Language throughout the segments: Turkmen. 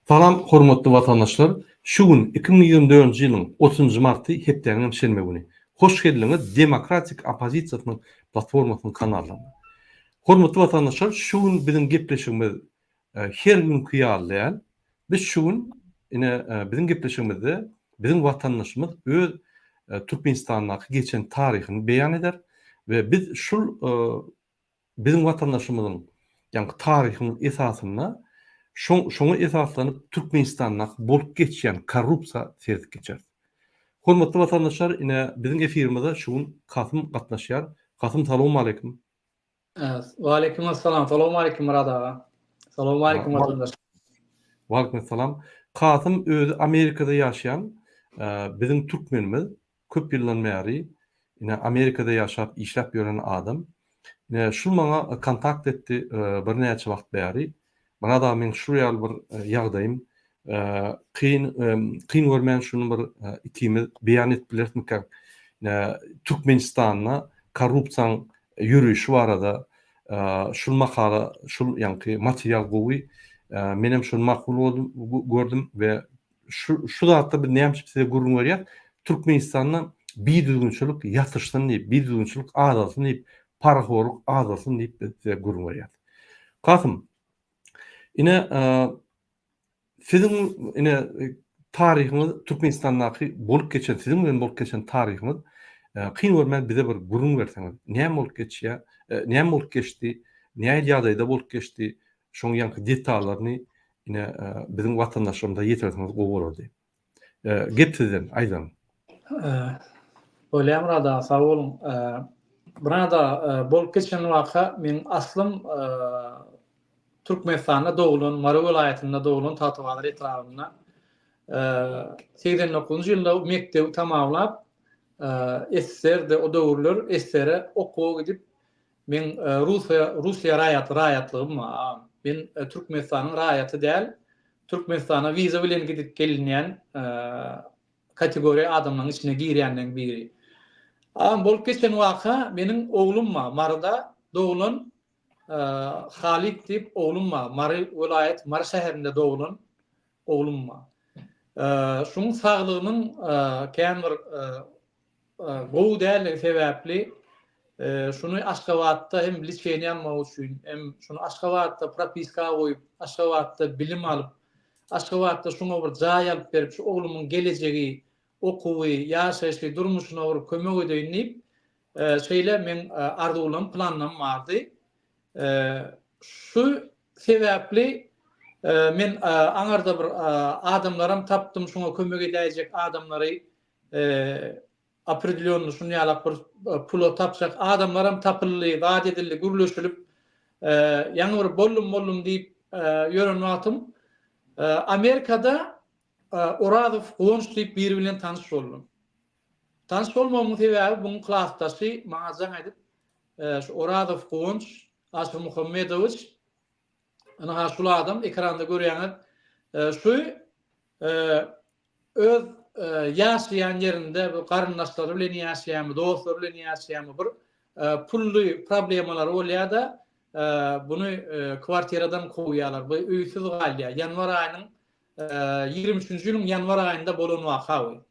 Salam hormatly watandaşlar. Şu gün 2024-nji ýylyň 30 marty hepdeniň şenme güni. Hoş geldiňiz Demokratik Opozisiýasynyň platformasynyň kanalyna. Hormatly watandaşlar, şu gün biziň gepleşigimiz her gün kıyarlayan. Biz şu gün biziň gepleşigimizde biziň watandaşymyz öz Türkmenistanyň geçen taryhyny beýan eder we biz şul biziň watandaşymyzyň ýa-ni taryhynyň esasyna şoňa esaslanyp Türkmenistanyň bolup geçýän korrupsiýa sezip geçer. Hormatly watandaşlar, biziň efirimizde şu gün Kasym gatnaşýar. Kasym, salamu aleykum. Wa aleykum assalam. Salamu aleykum Murad aga. Salamu aleykum watandaşlar. Wa aleykum assalam. Kasym özü Amerikada ýaşaýan biziň türkmenimiz, köp ýyldan bäri Amerikada ýaşap işläp ýören adam. Şul maňa kontakt etdi bir näçe wagt bäri. Bana da men şu ýaly bir ýagdaýym kyn görmän şunu bir ikimiz beýan etdilermikä? Türkmenistanyň korrupsiýaň ýürüýüşi barada şul makala, şul ýa-ni material gowy menem şunu makul gördüm we şu zatda bir näme size gurrun berýär. Türkmenistanyň biýdügünçilik ýatyşsyny diýip, biýdügünçilik adasyny diýip, paraxorluk adasyny diýip size gurrun berýär. Kasym, siziň taryhyňyz Türkmenistanyň bolup geçen, siziň bilen bolup geçen taryhyňyz kyn görmän bize bir gurrun berseňiz. Näme bolup geçýär? Näme bolup geçdi? Näme ýagdaýda bolup geçdi? Şoň ýanky detalaryny biziň watandaşlarymyza ýetirseňiz gowy bolardy. Gep sizden, aýdan. Bolýar Murad, sag bolun. Burada bolup geçen waka men aslym Türkmenistanda doğulan, Mara vilayetinde doğulan Tatovalar etrafında 89-njy ýylda mektebi tamamlap SSR'de o döwürler SSR'e okuwa gidip men Russiýa raýatlygym var. Men Türkmenistanyň raýaty däl, Türkmenistana wiza bilen gidip gelinýän kategoriýa adamlaryň içine girýändiň biri. Bolup geçen waka meniň oglum var, Marada doğulan Halit diýip oglum var. Mara vilayet, Mara şäherinde doğulan oglum var. Şuň saglygynyň kän bir gowy däl sebäpli şunu Aşgabatda hem liseni ýanmak üçin, hem şunu Aşgabatda propiska goýup, Aşgabatda bilim alyp, Aşgabatda şuňa bir jaý alyp berip, şu oglumyň gelejegi, okuwy, ýaşaýşy durmuşyna bir kömek edeýin diýip şeýle men arzuwlam, planlam bardy. Şu sebäpli men aňarda bir adamlarym tapdym, şoňa kömek edäjek adamlary определённо şunu ýalap bir pul tapşak adamlarym tapyldy, waat edildi, gürleşilip ýa-ni bir bollum diýip ýören wagtym Amerikada Oradow Gonç diýip biri bilen tanış boldum. Tanış bolmamyň sebäbi buň klasdaşy maňa jaň edip şu Oradow Gonç Asır Muhammedoviç ana şul adam ekranda görýäňiz şu öz ýaşaýan ýerinde bu garyndaşlary bilen ýaşaýanmy, dostlary bilen ýaşaýanmy bir pully problemler bolýar-da buny kwartiradan goýýarlar. Bu öýsiz galýar. Ýanwar aýynyň 23-nji ýylyň ýanwar aýynda bolan waka.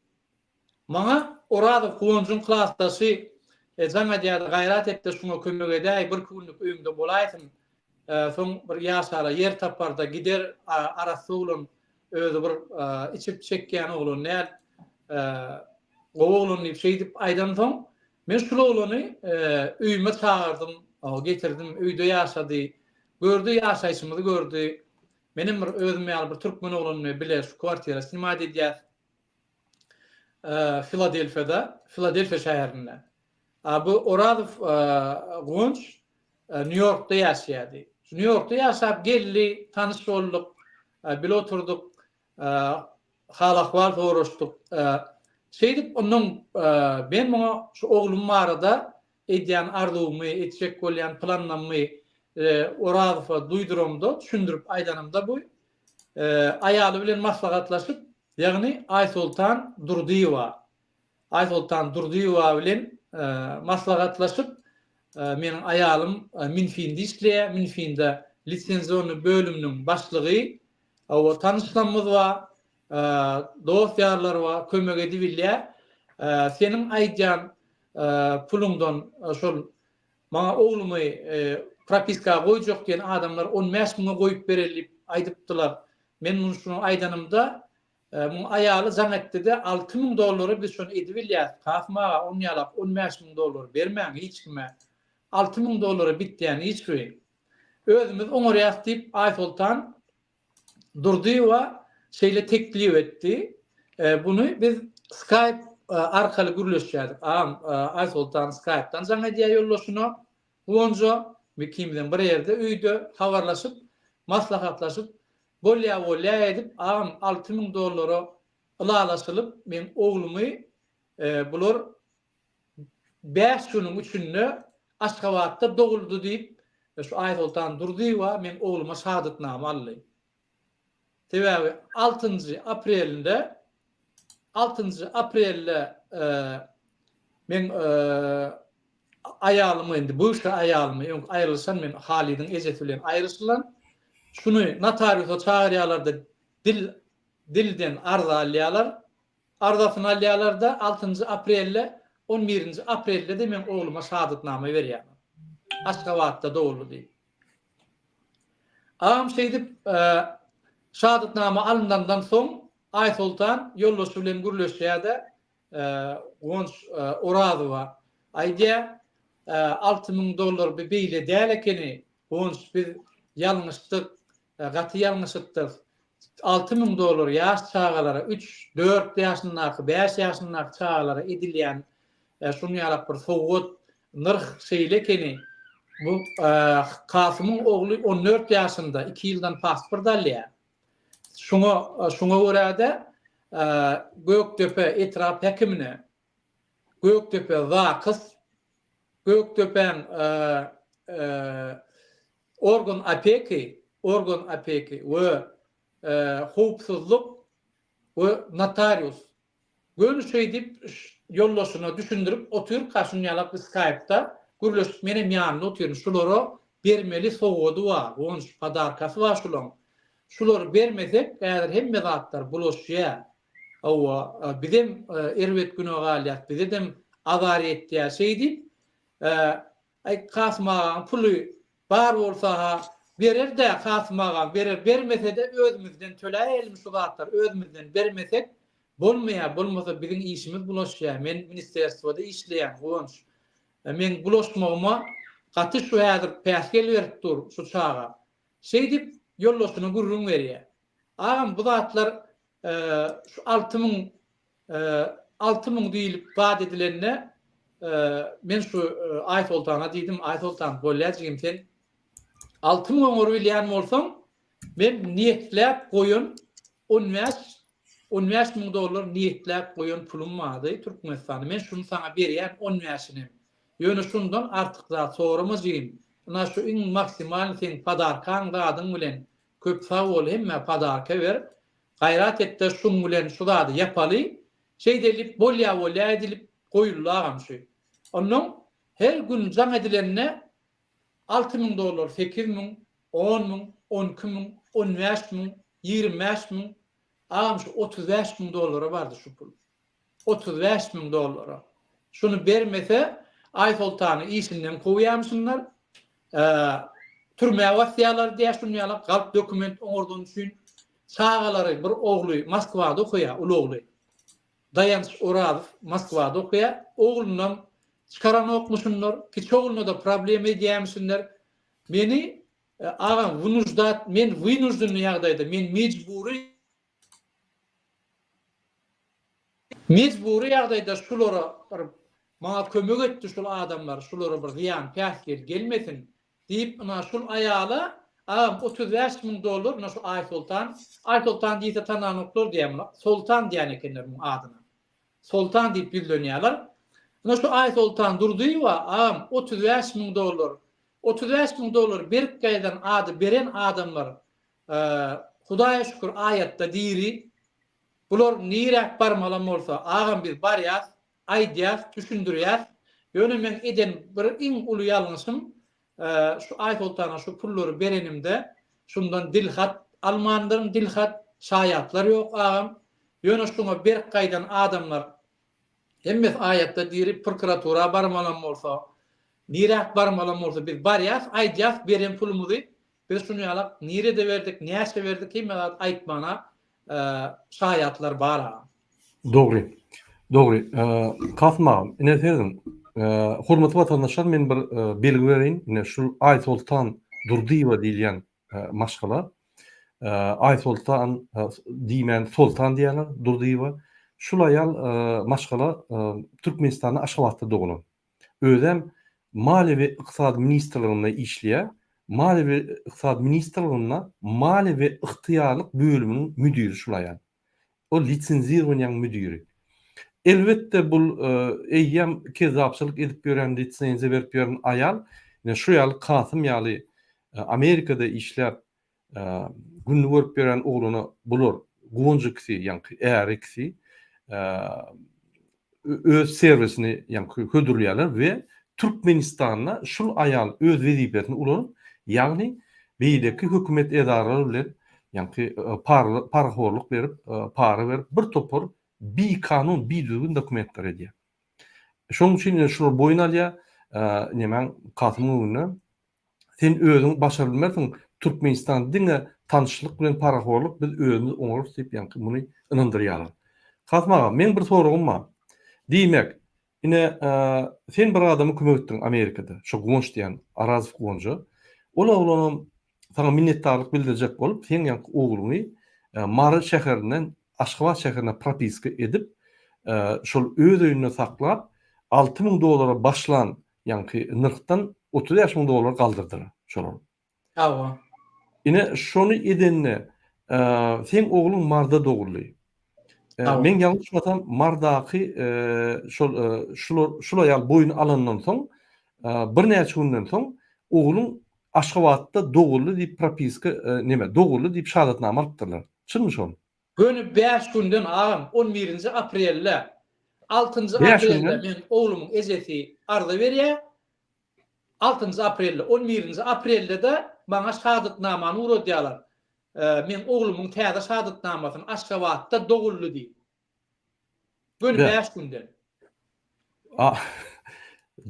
Maňa Oradow Gonçyň klasdaşy jaňa diýär gaýrat etdi, şuňa kömek edäý, bir günlük öýümde bolaýsym. Soň bir ýaşara ýer taparda gider arasy bolan özü bir içip çekýän oglan näl oglun diýip şeýdip aýdan soň men şol oglany öýüme çağırdym, getirdim, öýde ýaşady, gördü ýaşaýşymyzy gördü. Menim bir özüme ýaly bir türkmen oglanyny biler, şu kwartira sinema edýär. Filadelfiýada, Filadelfiýa şäherinde. Bu Oradow Gonç New York'ta ýaşaýardy. New York'ta ýaşap geldi, tanış bolduk, bile oturduk, hal ahwal soruşduk. Şeýdip onuň ben muňa şu oglum barada edýän arzuwmy, etjek bolýan planlamy Oradow'a duýdurumda, düşündirip aýdanymda bu aýaly bilen maslahatlaşyp, ýagny Aýsultan Durdiýewa bilen maslahatlaşyp meniň aýalym Minfinde işleýär, Minfinde lisenziony bölüminiň başlygy O tanışlarımız var, dost yarlar var, kömek edibilýär. Senin aýdýan pulundan şol maňa oglumy propiska goýjak diýen adamlar 15 000 goýup berilip aýdypdylar. Men muny şunu aýdanymda mun aýaly zaň etdi-de $6.000 biz şonu edibilýär. Kafmaga 10 ýalak $15.000 bermäň hiç kime. $6.000 bitdiýän hiç şey. Özümüz oňarýak diýip Ayfoltan durdy we şeýle teklip etdi. Bunu biz Skype arkaly gürleşýärdik. Ayfoltan Skype'tan zaň edýär ýollaşyny. Onca kimden bir ýerde öýde habarlaşyp, maslahatlaşyp, bolýa edip $6.000 ılalaşylyp men oglumy bular 5 güniň üçünde Aşgabatda doguldy diýip şu Ayfoltan durdy we men ogluma şahadetname aldy. Tebebi 6 aprelde men aýalymy indi bu şu aýalymy aýrylsam men Halidin ejeti bilen aýrysylan şunu notariusa çağırýarlar-da dilden arza alýarlar. Arzasyny alýarlar da 6 aprelde 11 aprelde de men ogluma şahadetname berýär. Aşgabatda doguldy diýip. Şeýdip şahadetname alındandan soň Ayfoltan ýollaşy bilen gürleşýärde Gonç Oradowa aýdýa $6.000 bir beýle däl ekeni Gonç biz ýalňyşdyk, gaty ýalňyşdyk. $6.000 ýaş çağalara 3-4 ýaşyndaky, 5 ýaşyndaky çağalara edilýän şunu ýalap bir sowgat nırh şeýle ekeni bu Kasymyň ogly 14 ýaşynda 2 ýyldan pasport alýar. Şuna görä-de Göktepe etrap hekimine Göktepe Zakys Göktepeň organ apeki we howpsuzlyk we notarius görüşe dip ýollaşyna düşündirip oturup kaşynýalak bir Skype'da gürleşip menem ýanymda oturup şulary bermeli sowgady bar, gonş padarkasy bar şularyň. Şulary bermesek eger hemme zatlar bulaşýar. Bizim erwet güne galýat, bizim azariýet diýär şeýdi. Kasmagan puly bar bolsa berer de kasmagan berer, bermese de özümizden töläýelim şu zatlar, özümizden bermesek bolmaýar, bolmasa bizim işimiz bulaşýar. Men ministerstwoda işleýän gonş. Men bulaşmagyma gaty şu häzir päsgel berip dur şu çağa. Şeýdip ýollaşyny gurrun berýär. Bu zatlar şu 6.000 diýilip vaat edilenne men şu Ayfoltana diýdim, Ayfoltan bolýarjym sen 6.000 oňor bilýän bolsaň men niýetläp goýun $15.000 niýetläp goýun pulum bardy Türkmenistanda. Men şunu sana berýän 15'ini. Ýöne şundan artyk zat soramajym. Ana şu iň maksimal sen padarkan gadyň bilen köp sag bol hemme padarka ber. Gayrat etdi şun bilen şu zady ýapaly. Şeýdelip bolýa edilip goýulýar şu. Onuň her gün zaň edilenne $6.000, $8.000, $10.000, $12.000, $15.000, $25.000, şu $35.000 bardy şu pul. $35.000. Şunu bermese Ayfoltany işinden goýýamsyňlar. Türme wasyalar diýýärler, galp dokument oňordan üçin çağalary bir ogly Moskwada okuýar, ulu ogly. Dayanç Oradow Moskwada okuýar. Oglundan çıkaran okmuşunlar, ki çoğuluna da problem edýämsinler. Meni men wynujdan ýagdaýda men mecburi ýagdaýda şulara maňa kömek etdi şol adamlar, şulara bir ziyan päsgel gelmesin diýip ana şol aýala $35.000 ana şu Ayfoltan diýse tananyklar diýemler. Sultan diýen ekenler bu adyna. Sultan diýip bilýärler. Ana şu Ayfoltan durdy we $35.000 berip gaýdan ady beren adamlar Hudaýa şükür ayatda diýri. Bular nirek barmalam bolsa agam bir barýar, aýdýar, düşündirýär. Ýöne men eden bir iň uly ýalňyşym şu Ayfoltana şu pullary berenimde şundan dilhat Almanlaryň dilhat şaýatlary ýok agam. Ýöne şuňa bir gaýdan adamlar hemmes aýatda diýip prokuratura barmalan bolsa, nirak barmalan bolsa biz barýas, aýdýas berem pulumuzy biz şunu ýalak nirede berdik, näçe berdik kim aýtmana şaýatlar bar agam. Dogry. Dogry. Kasmagam. Ine sedim. Hormatly watandaşlar, men bir belgi bereýin. Ine şu Aýtoltan Durdyýewa diýilýän maşgala. Aýtoltan diýmen Sultan diýerler, Durdyýewa. Şol aýal maşgala Türkmenistanda Aşgabatda dogulany. Özem Maliýe we Iqtisad ministrliginde işleýär. Maliýe we Iqtisad ministrliginde maliýe we ygtyýarlyk bölüminiň müdiri şol aýal. O lisenziýowaняň müdiri. Elbette bul eýýem kezapçylyk edip ýören, lisenziýa berip ýören aýal, ýa şu ýaly Kasym ýaly Amerikada işläp günni görüp ýören ogluny bular gonjy kisi, ýa-ni äri kisi öz servisini ýa-ni hödürlýärler we Türkmenistanda şol aýal öz wezipesini ulanyp, ýagny beýleki hökümet edaralary bilen ýa-ni parahorluk berip, para berip bir topar bir kanun, bir düzgün dokumentler edýär. Şoň üçin şol boyun alýa, nemen Kasymyň sen özüň başary bilmersiň, Türkmenistan diňe tanışlyk bilen parahorluk biz özümiz oňar diýip ýa-ni muny ynandyrýarlar. Kasmaga men bir soragym bar. Diýmek, ine sen bir adamy kömek etdiň Amerikada, şo gonç diýen Arazov gonjy. Ola sana minnetdarlyk bildirjek bolup, sen ýa-ni ogluny Mary şäherinden Aşgabat şäherine propiska edip, şol öz öýünde saklap, $6.000 başlan, ýa-ni nyrkdan $30.000 galdyrdylar şol. Awa. Ine şonu edenle sen ogluň marda dogurly. Men ýalňyş batam mardaky şol aýal boyun alandan soň bir näçe günden soň ogluň Aşgabatda dogurly diýip propiska dogurly diýip şahadatnama alypdyrlar. Çynmy şol? Gönü 5 günden agam 11-nji aprelde 6-njy aprelde men oglumyň ejesi arda berýär. 6-njy aprelde 11-nji aprelde de bana şahadatnamany uradýarlar. Men oglumyň täze şahadatnamasyny Aşgabatda dogurly diýip. Gönü 5 günden.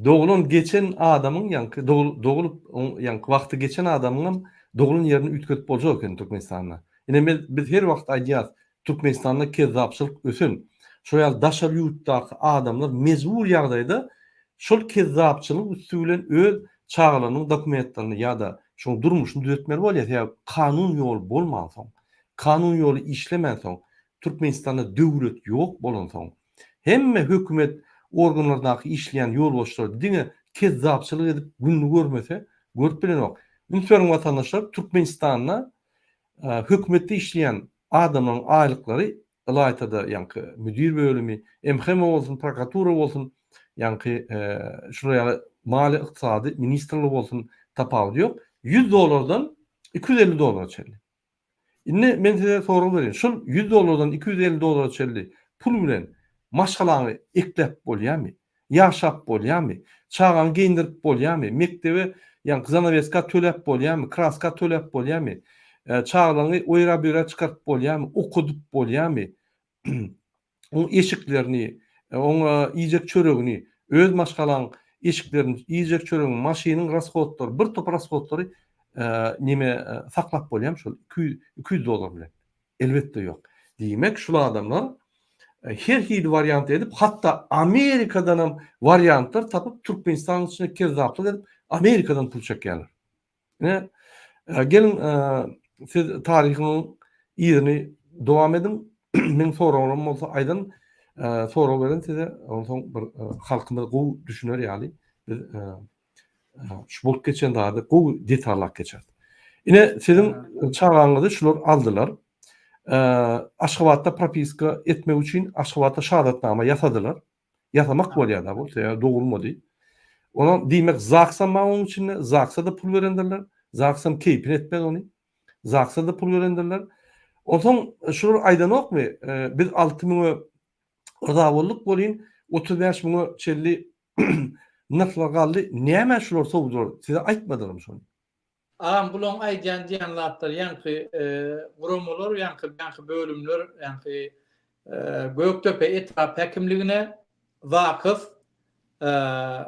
Dogulun geçen adamyň ýa-ni dogulup ýa-ni wagty geçen adamyň dogulun ýerini ütköp boljak eken Türkmenistanda. Ine biz her wagt aýdýas, Türkmenistanda kezapçylyk ösün. Şo ýaly daşary ýurtdaky adamlar mezbur ýagdaýda şol kezapçylyk üstünden öz çağlarynyň dokumentlerini ýa-da şoň durmuşyny düzeltmeli bolýar. Kanun ýol bolmasaň, kanun ýoly işlemäsoň, Türkmenistanda döwlet ýok bolansoň, hemme hökümet organlardaky işleýän ýolbaşçylar diňe kezapçylyk edip günni görmese, görüp bilenok. Münsüň watandaşlar Türkmenistanda hökümetde işleýän adamlaryň aýlyklary Ilaytada ýa-ni müdir bölümi, MHM bolsun, prokuratura bolsun, ýa-ni şuraya mali ykdysady ministrligi bolsun tapawy ýok. $100'dan $250 çelli. Indi men size soragy berýän. Şol $100'dan $250 çelli pul bilen maşgalany eklep bolýarmy? Ýaşap bolýarmy? Çağan giyindirip bolýarmy? Mektebe ýa-ni kızanaveska tölep bolýarmy? Kraska tölep bolýarmy? Çağlaryny oýra-böýra çykarp bolýarmy? Okudyp bolýarmy? Oň eşiklerini, oň iýjek çöregini, öz maşgalaň eşiklerini, iýjek çöregini, maşynyň rashodlary, bir top rashodlary saklap bolýarmy şol $200 bilen? Elbetde ýok. Diýmek şol adamlar her hili variant edip, hatta Amerikadan variantlar tapıp Türkmenistan'ın içine kezzaplık edip Amerikadan pul çekýärler. Gelin siz tarihinin iyini devam edin. Men soralarım olsa aydan soru verin size. Ondan bir halkymyz gowy düşüner ýaly. Biz şu bolup geçen dağda gowy detallar geçer. Ine sizin çağaňyzy şular aldylar. Aşgabatda propiska etmek üçin Aşgabatda şahadatnama ýasadylar. Ýasamak bolýar bu, dogulmady. Ona diýmek zaksam maňyň içinde, zaksa da pul berendirler. Zaksam keypin etmez onu. Zaksa da pul berendirler. Ondan şular aýdanokmy? Biz 6.000 rıza bolduk bolýyn, 35.000 çelli nırklar galdy. Näme şular sowdular? Size aýtmadylarmy şonu? Ağam bulon aýdýan diýenler ýanky gurumalar, ýanky bölümler, ýanky Göktepe etrap hekimligine wakyf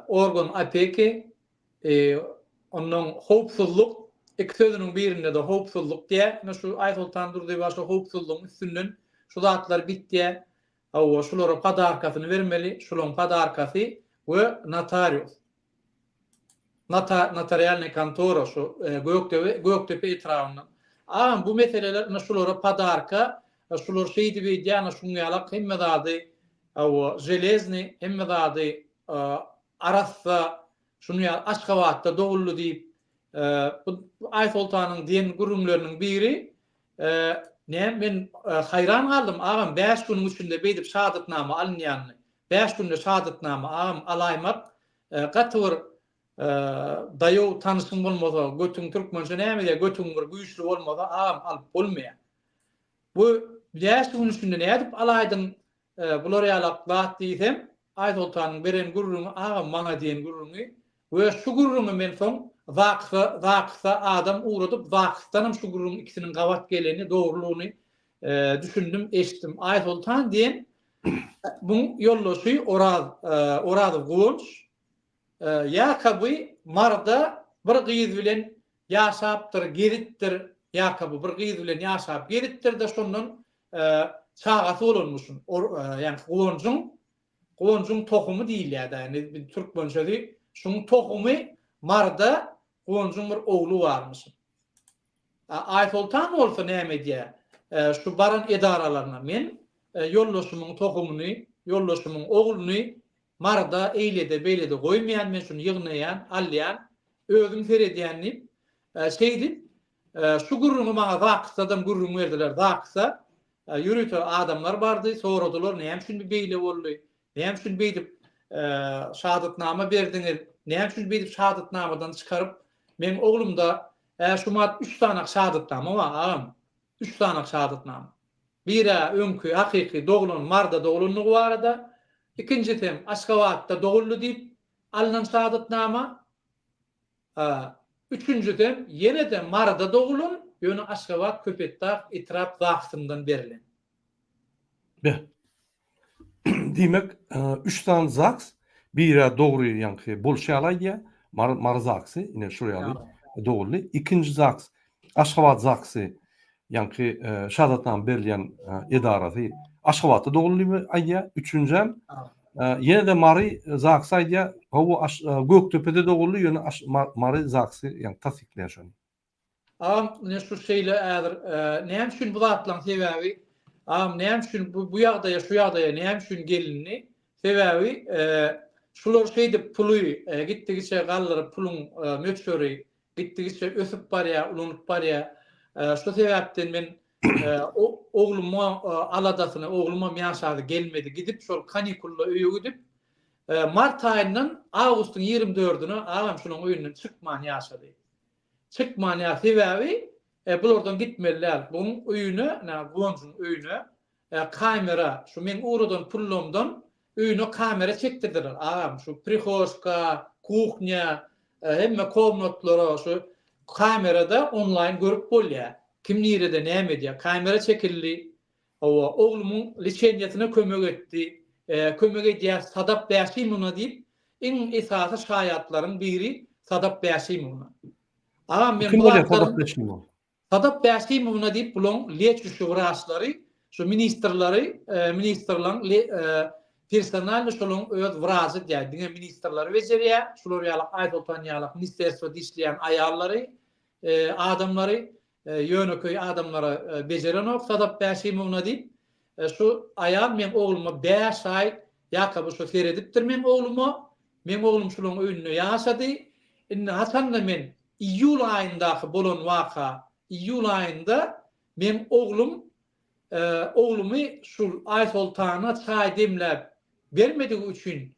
organ apeki onun hopsuzluk iki sözünün birinde de hopsuzluk diye şu Aysoltan durduğu başka hopsuzluğun üstünden şu zatlar bitdiye o şulara pada arkasını vermeli, şulon pada arkası ve notarius. Notarialne kantora şu Göktepe etrafından. Ama bu meseleler şulara pada arka, şular şeydi ve diyana şunyalık hem medadı o jelezni hem medadı arassa şunya Aşgabat'ta doğullu deyip Aysoltan'ın diyen gurumlarının biri men hayran kaldım ağam 5 günün içinde beydip şahadetname alınyanını 5 günde şahadetname ağam alaymak katır dayo tanışın bolmasa götün Türkmençe näme diye götün bir güýçli bolmasa ağam alıp bolmaýar. Bu 5 gün içinde ne edip alaydın bular ýalap gat diýsem Aysoltan'ın beren gurumu ağam maňa diýen gurumu we şu gurumu men soň vaksa adam uğradıp vakstanım şu gururun ikisinin gavat geleni doğruluğunu düşündüm, eşittim. Aysoltan diyen bu yolloşuyu orada gulunç Yakabı marda bir gıyız bilen yaşaptır, gerittir Yakabı bir gıyız bilen yaşap gerittir de şunun çağası olunmuşsun. Yani guluncun tohumu değil ya da yani Türk bönşedi şunun tohumu marda goňjyň bir oglu barmyş. Aysoltan bolsa näme diýär? Şu baran edaralaryna men yollaşymyň tohumyny, yollaşymyň ogluny marda eýlede beýlede goýmaýan men şunu ýygnaýan, alýan, özüm seredýänni şeydi. Şu gurumy maňa wagtsadan gurumy berdiler, wagtsa ýürüte adamlar bardy, soradylar, näme şunu beýle boldy? Näme şunu beýdip şahadetname berdiňiz? Näme şunu beýdip şahadetnamadan çykaryp men oglumda şumat 3 tane şahadetname var ağam. 3 tane şahadetname. Biri öňkü hakyky doğulun marda doğulunlygy barada. İkincisi Aşgabat'ta doğullu diýip alynan şahadetname. Üçüncüsü ýene de marda doğulun ýöne Aşgabat Köpetdağ etrap wagtyndan berilen. Demek 3 tane zaks biri doğru ýanky bolşaýaly marzaksy ine şurýaly doğully. İkinji zaks Aşgabat zaksy ýanky şahadetname berilýän edarasy Aşgabatda doğully aýdýa. Üçüncü ýene de Mary zaksy aýdýa o Göktepe'de doğully ýöne Mary zaksy ýani tasdikleýär. Ağam ne şu şeyle ädir näme üçin bu zatlaryň sebäbi ağam näme üçin bu ýagdaýa şu ýagdaýa näme üçin gelinni sebäbi şular şeydi pulu gitdigiçe gallyryp pulun möçöri gitdigiçe ösüp barýar, ulanyp barýar. Şu sebäpden men ogluma aladasyna ogluma ýaşady gelmedi. Gidip şol kanikulla öýe gidip mart aýyndan awgustyň 24-üne ağam şunun öýünden çykman ýaşady. Çykman ýa sebäbi bulardan gitmeliler. Bunun öýüne, gonjun öýüne kamera, şu men uradan pullumdan öýüne kamera çekdirdiler. Ağam şu prihozka, kuchня, hemme komnatlara şu kamerada online görüp bolýar. Kim nirede näme diýär? Kamera çekildi. Oglumyň lisensiýasyna kömek etdi. Kömek edýär Sadap Bäşimowna diýip iň esasy şaýatlaryň biri Sadap Bäşimowna. Ağam men bu Sadap Bäşimowna diýip bulan leç şuraşlary, şu ministrlaryň personal şolun öz wrazy diýär. Diňe ministrler wejerýär, şular ýaly Aysoltan ýaly ministersiýada işleýän aýallary, adamlary, ýöneköý adamlara bejeren ok Sadap Bäşimowna diýip şu aýal men ogluma 5 ay ýakaby şu seredipdir men ogluma. Men oglum şolun öýünde ýaşady. Indi Hasan da men iyul aýynda bolan waka, iyul aýynda men oglumy şu Aysoltana çaý demläp bermedigi üçin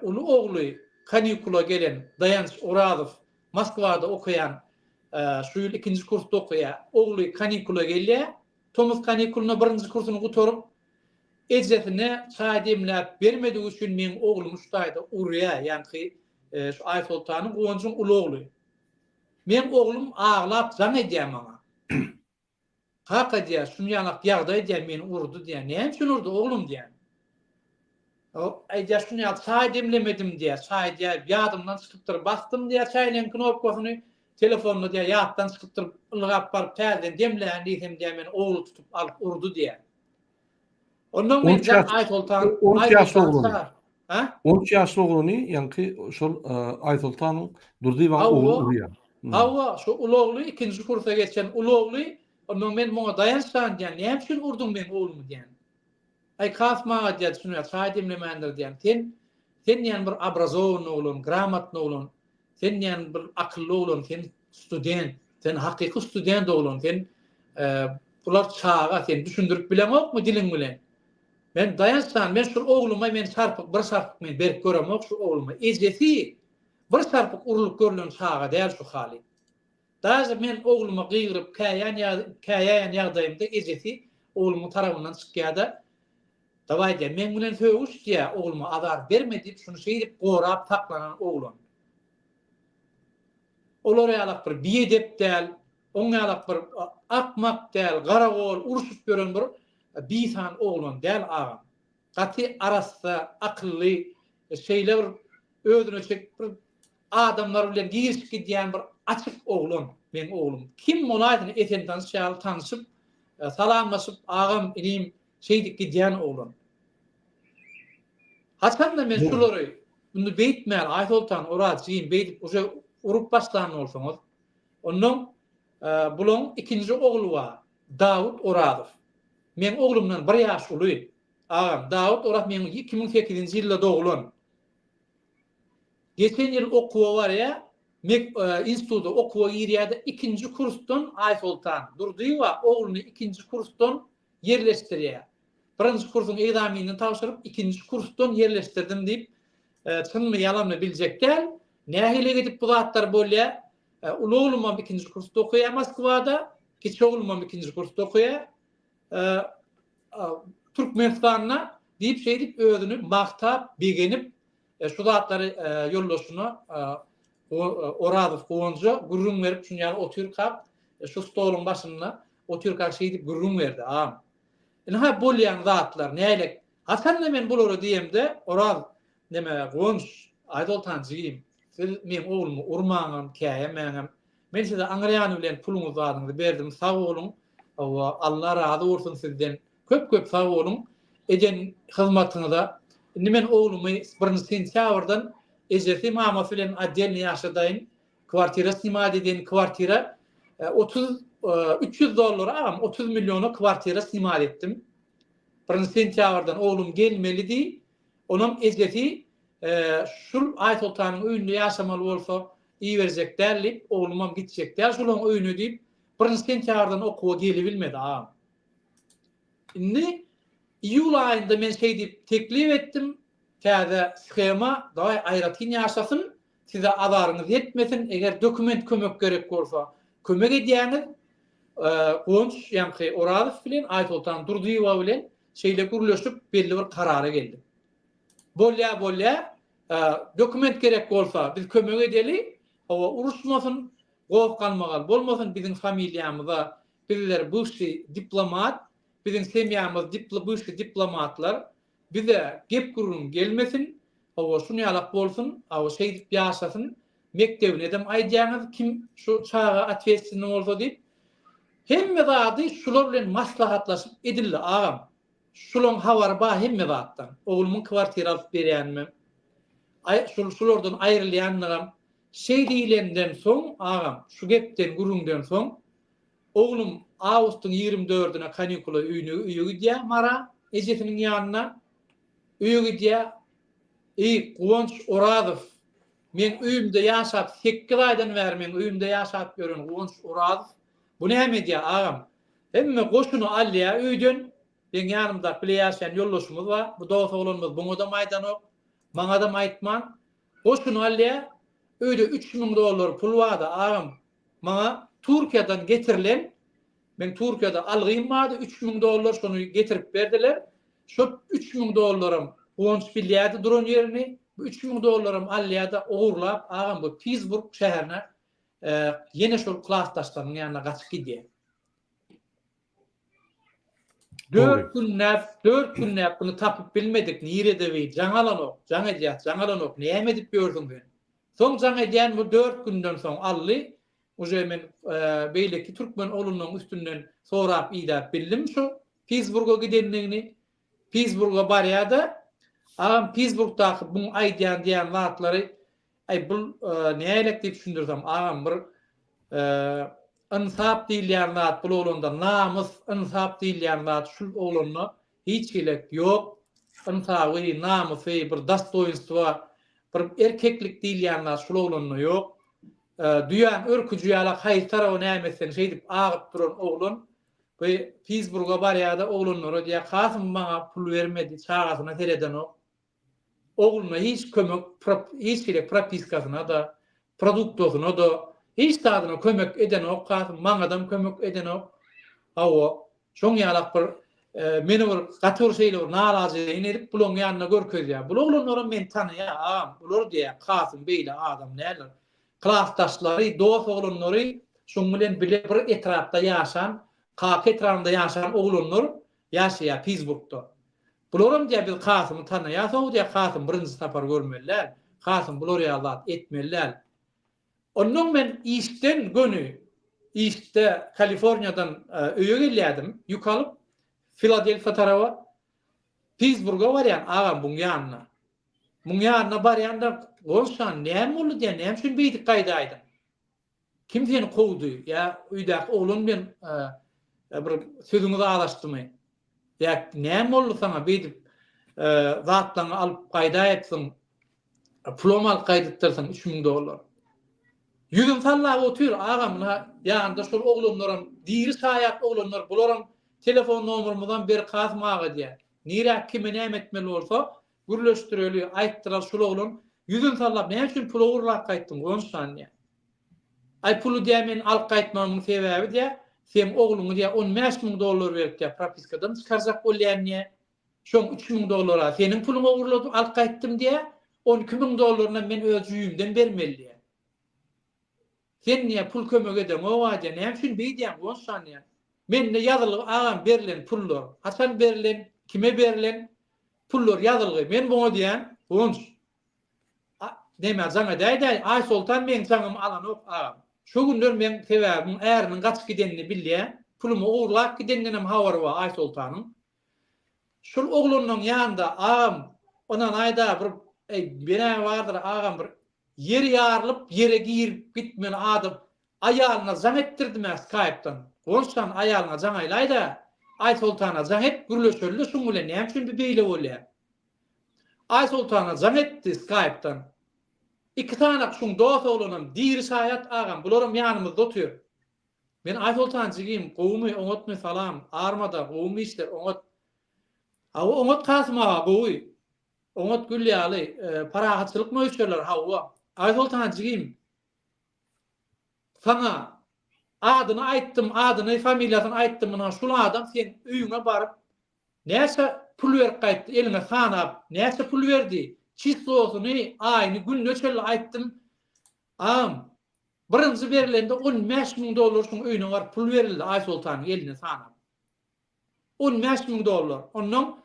ulu ogly kanikula gelen Dayanç Oradow Moskwada okuyan şu ýyl 2-nji kursda okuýar. Ogly kanikula gelýär. Tomuz kanikuluna 1-nji kursuny gutorup ejesine çaý demläp bermedigi üçin men oglum şuýda urýar. Ýani şu Aysoltanyň gonjun ulu ogly. Men oglum ağlap zan edýär maňa. Haka diýär, şunu ýalak ýagdaý diýär, meni urdy diýär. Näme üçin urdy oglum diýär. O aýdýar şunu ýa çaý demlemedim diýär. Çaý diýär, ýadymdan çykypdyr, bastym diýär çaýnyň knopkasyny, telefonyny diýär, ýatdan çykypdyr, ylgap baryp täzeden demlän diýsem diýär, meni ogly tutup alyp urdy diýär. Ondan men Aýtoltan, 10 ýaşly oglum. Ha? 10 ýaşly ogluny ýanky şol Aýtoltanyň durdy we ogly urýar. Hawa şu ulogly ikinji kursa geçen ulogly, ondan men muňa dayansan diýär, näme üçin urdyň men oglumy diýär. Ay kasmaga diýär, şunu çaý demlemendir diýär. Sen ýani bir obrazowny oglun, gramatny oglun, sen ýani bir akylly oglun, sen student, sen hakyky student oglun, sen bular çağa sen düşündirip bilemokmy diliň bilen. Men dayansan, men şu ogluma men bir sarpyk men berip göremok şu ogluma. Ejesi bir sarpyk urulup görülen çağa däl şu hali. Daýy men ogluma gyýryp käýän ýagdaýymda ejesi oglumyň tarabyndan çykýarda. Daway diýär, men bilen söwüş diýär, ogluma azar berme diýip şunu şeýdip gorap taklanan oglum. Olar ýalak bir biýedep däl, oň ýalak bir akmak däl, garagol uruşup gören bir biýsan oglum däl agam. Gaty arasda akylly şeýler özüne çek bir adamlar bilen girişki diýen bir açyk oglum, men oglum. Kim molaýdyny eten tanışyp, salamlaşyp agam inim şeydik diýen oglum. Hasan da men şolary bunu beýtmär, Aýtoltan oraçyň beýdip uje urup başlan bolsaňyz. Ondan bulan ikinji ogly bar, Dawud Oradow. Men oglumdan 1 ýaş uly. Agam Dawud Oradow men 2008-nji ýylda dogulun. Geçen ýyl okuwa bar ya, institutda okuwa girýärde ikinji kursdan Aýtoltan durdy we ogluny ikinji kursdan yerleşdirýär. Birinji kursyň egzaminiň tapşyryp ikinji kursdan yerleşdirdim diýip çynmy ýalanmy biljekler. Nähile gidip bu zatlar bolýar. Uly oglum ikinji kursda okuýar Moskwada, kiçi oglum ikinji kursda okuýar. Türkmenistanyna diýip şeýdip özüni magtap, begenip şu zatlary ýollaşyny Oradow goňja gurrun berip şunýaly otyrkap şu stoluň başynda otyrkap şeýdip gurrun berdi. Ha bolýan zatlar nälik? Hasan men bulary diýemde Oradow neme goňş Aýtoltan jyým. Men oglumy urmaňam, käýemäňem. Men size aňraýany bilen puluňyzy adyňyzy berdim. Sag bolun. Allah razı bolsun sizden. Köp sag bolun. Eden hyzmatyňyza. Men oglumy 1 sentýabrdan ejesi mamasy bilen addelni ýaşadaýyn. Kwartira simat eden kwartira 300 dollar agam 30 milyona kwartira simat etdim. 1 sentýabrdan oglum gelmelidi. Onam ejesi şul Aýtoltanyň öýünde ýaşamaly bolsa iyi berjek dälip oglumam gitjek däl şolaň öýüne diýip 1 sentýabrdan okuwa gelip bilmedi agam. Indi iýul aýynda men şeý diýip teklip etdim. Täze schema daý aýratyn ýaşasyn, size azaryňyz ýetmesin, eger dokument kömek gerek bolsa, kömek edýäňiz. Goňş ýa-ni Oradow bilen Aýtoltan Durdyýewa bilen şeýle gürleşip belli bir karara geldi. Bolýa dokument gerek bolsa biz kömek edeli, hawa uruşmasyn, gowy kalmagal bolmasyn biziň familiýamyza, bizler buşy diplomat, biziň semýamyz buşy diplomatlar, bize gep gurrun gelmesin, hawa şunu ýalak bolsun, hawa şeýdip ýaşasyn, mektebine dem aýdýaňyz kim şu çağa atwesini bolsa diýip, hemme zady şular bilen maslahatlaşyp edildi agam. Şulan hawar ba hemme zatdan. Oglumyň kwartira alyp berýänmi? Şulardan aýrylýanlygam şeý diýilenden soň agam, şu gepden gurrundan soň oglum awgustyň 24-üne kanikula öýüne gidýär mara ejesiniň ýanyna. Öýe gidýär. Goňş Oradow men öýümde ýaşap 8 aýdan bäri men öýümde ýaşap gören Goňş Oradow bu näme diýär agam? Hemme goşuny alýar öýden. Ben ýanymda bileýärsen ýollaşmamyz bar. Bu dost oglumyz buňa da maýdan ok. Maňa da maýtman. Goşuny alýar. Öýde 3000 dollar pul bardy agam. Maňa Türkiýeden getirilen, men Türkiýede algyň bardy 3000 dollar şonu getirip berdiler. Şu 3000 dollarym Goňş bilýärdi duran ýerini. Bu 3000 dollarym alýarda ogurlap agam bu Pittsburgh şäherine yine şu klassdaşlarının yanına kaçıp gidiyor. Doğru. 4 günläp bunu tapıp bilmedik. Nire devi, jangalanok, jangalanok, näme edip gördüm ben. Soň jaň edýän bu 4 günden soň ally, uje men beýleki türkmen olunyň üstünden sorap ýa bildim şu Pittsburgh'a gidenligini. Pittsburgh'a barýada, agam Pittsburgh'daky bu aýdýan diýen watlary bu nälik diýip düşündirsem, agam bir insap diýilýän zat bu olanda namys, insap diýilýän zat şu olanda hiç gerek ýok. Insapy, namysy, bir dostoýnstwa, bir erkeklik diýilýän zat şu olanda ýok. Duýan örküjü ýala haýy tarawy nämesen şey diýip agyp duran oglun we Pittsburgh'a barýada oglanlara diýär Kasym maňa pul bermedi, çagasyna tereden o. Ogluna hiç kömek, hiç gerek propiskasyna da, produktosyna da hiç tadyna kömek eden ok, Kasym maňadan kömek eden ok. Hawa, şoň ýalak bir meni bir gatyr şeýler narazylyk edip bulyň ýanyna görkezýär. Bu oglanlara men tanýar, bular diýär Kasym beýle adam näler. Klassdaşlary, dost oglanlary şoň bilen bile bir etrapda ýaşan, kaka etrafında ýaşan oglanlar ýaşaýar Pittsburgh'da. Bularym diýär bil Kasymy tanýar, soň diýär Kasym birinji tapar görmeliler. Kasym bular ýalat etmeliler. Ondan men işten gönü, işte Kaliforniyadan öýe gelýärdim, ýukalyp Philadelphia tarawa, Pittsburgh'a barýan agam buň ýanyna. Buň ýanyna barýanda bolşan näme boldy diýen, näme şunu beýdik gaýdaýdym. Kim seni kowdy? Ya öýdäki oglan ben bir sözüňizi alaşdymy? Ya näme boldy sana beýdip zatlaryny alyp gaýda etsin, pulum alyp gaýdytdyrsyň $3000. Yüzüm sallap otur agamla ýanynda şol oglanlaram, diri saýat oglanlar, bularam telefon nomerymyzdan beri Kasym aga diýär. Nire kime näme etmeli bolsa, gürleşdireli aýtdyrar şol oglan, yüzüm sallap näme üçin pul ogurlap gaýtdyň gonşan diýär. Ay pulu diýär men alyp gaýtmamyň sebäbi diýär, sen ogluňy diýär $15,000 berip diýär propiskadan çykarjak bolýan diýär. Şoň $3,000 seniň puluňy ogurladyp alyp gaýtdym diýär, $12,000 men öz ýüýümden bermeli diýär. Sen niye pul kömek edem o waja näme üçin beýdýän gonşan diýär. Mende ýazylyk agam berilen pullar, haçan berilen, kime berilen pullar ýazylyk. Men buňa diýän, gonş. Näme jaňa daýdaý, Ay Sultan men jaňym alan ok agam. Şu günler men sebäbim äriň gaçyp gidenini bilýär. Pulumy ogurlap gideninem habar bar Ay Sultanyň. Şol oglanyň ýanynda agam onan aýda bir bina bardyr agam bir yer ýarlyp yere girip gitmeli adam aýalyna jaň etdirdim Skype'dan. Gonşan aýalyna jaň aýlaýda Ay Sultana jaň et gürleşöldi şoň bilen näme üçin beýle bolýar. Ay Sultana jaň etdi Skype'dan. İki tane şoň dost olanam diri saýat agam bularym ýanymyzda otur. Men Ay Sultan jigim gowmy oňatmy salam armada gowmy işler oňat. Hawa oňat Kasym aga gowy. Oňat gülýäli parahatçylyk möýçerler hawa. Ay Sultan jigim sana adyny aýtdym, adyny, familiýasyny aýtdym, mana şol adam sen öýüňe baryp näçe pul berip gaýtdy, eline sanap, näçe pul berdi? Çistosyny aýyny gün nöçeli aýtdym. Birinji berilende $15,000 şoň öýüne bar pul berildi Ay Sultanyň eline sanap. $15,000. Ondan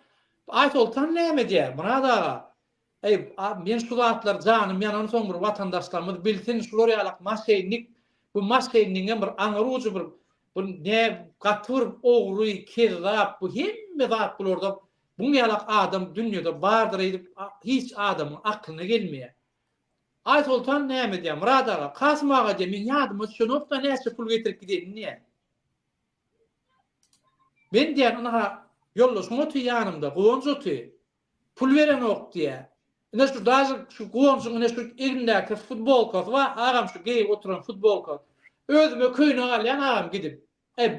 Ay Sultan näme diýär? Buna da men şu zatlar janym ýanan soň bir watandaşlarymyz bilsin şular ýalak maşenlik, bu maşenligiň bir aňyrujy bir ne gatyr ogry, kezzap, bu hemme zat bularda bu ýalak adam dünýede bardyr edip hiç adamyň aklyna gelmeýär. Ay Sultan näme diýär? Murad aga, Kasym aga diýär, men ýadyma düşenokda näçe pul getirip gidelim niýe? Men diýär, ona ýollaşma oty ýanymda, gonja oty. Pul beren ok diýär. Ine şu daşy şu gonjyň ine şu elindäki futbolka we agam şu geýip oturan futbolka. Özüme köýüne alýan agam gidip.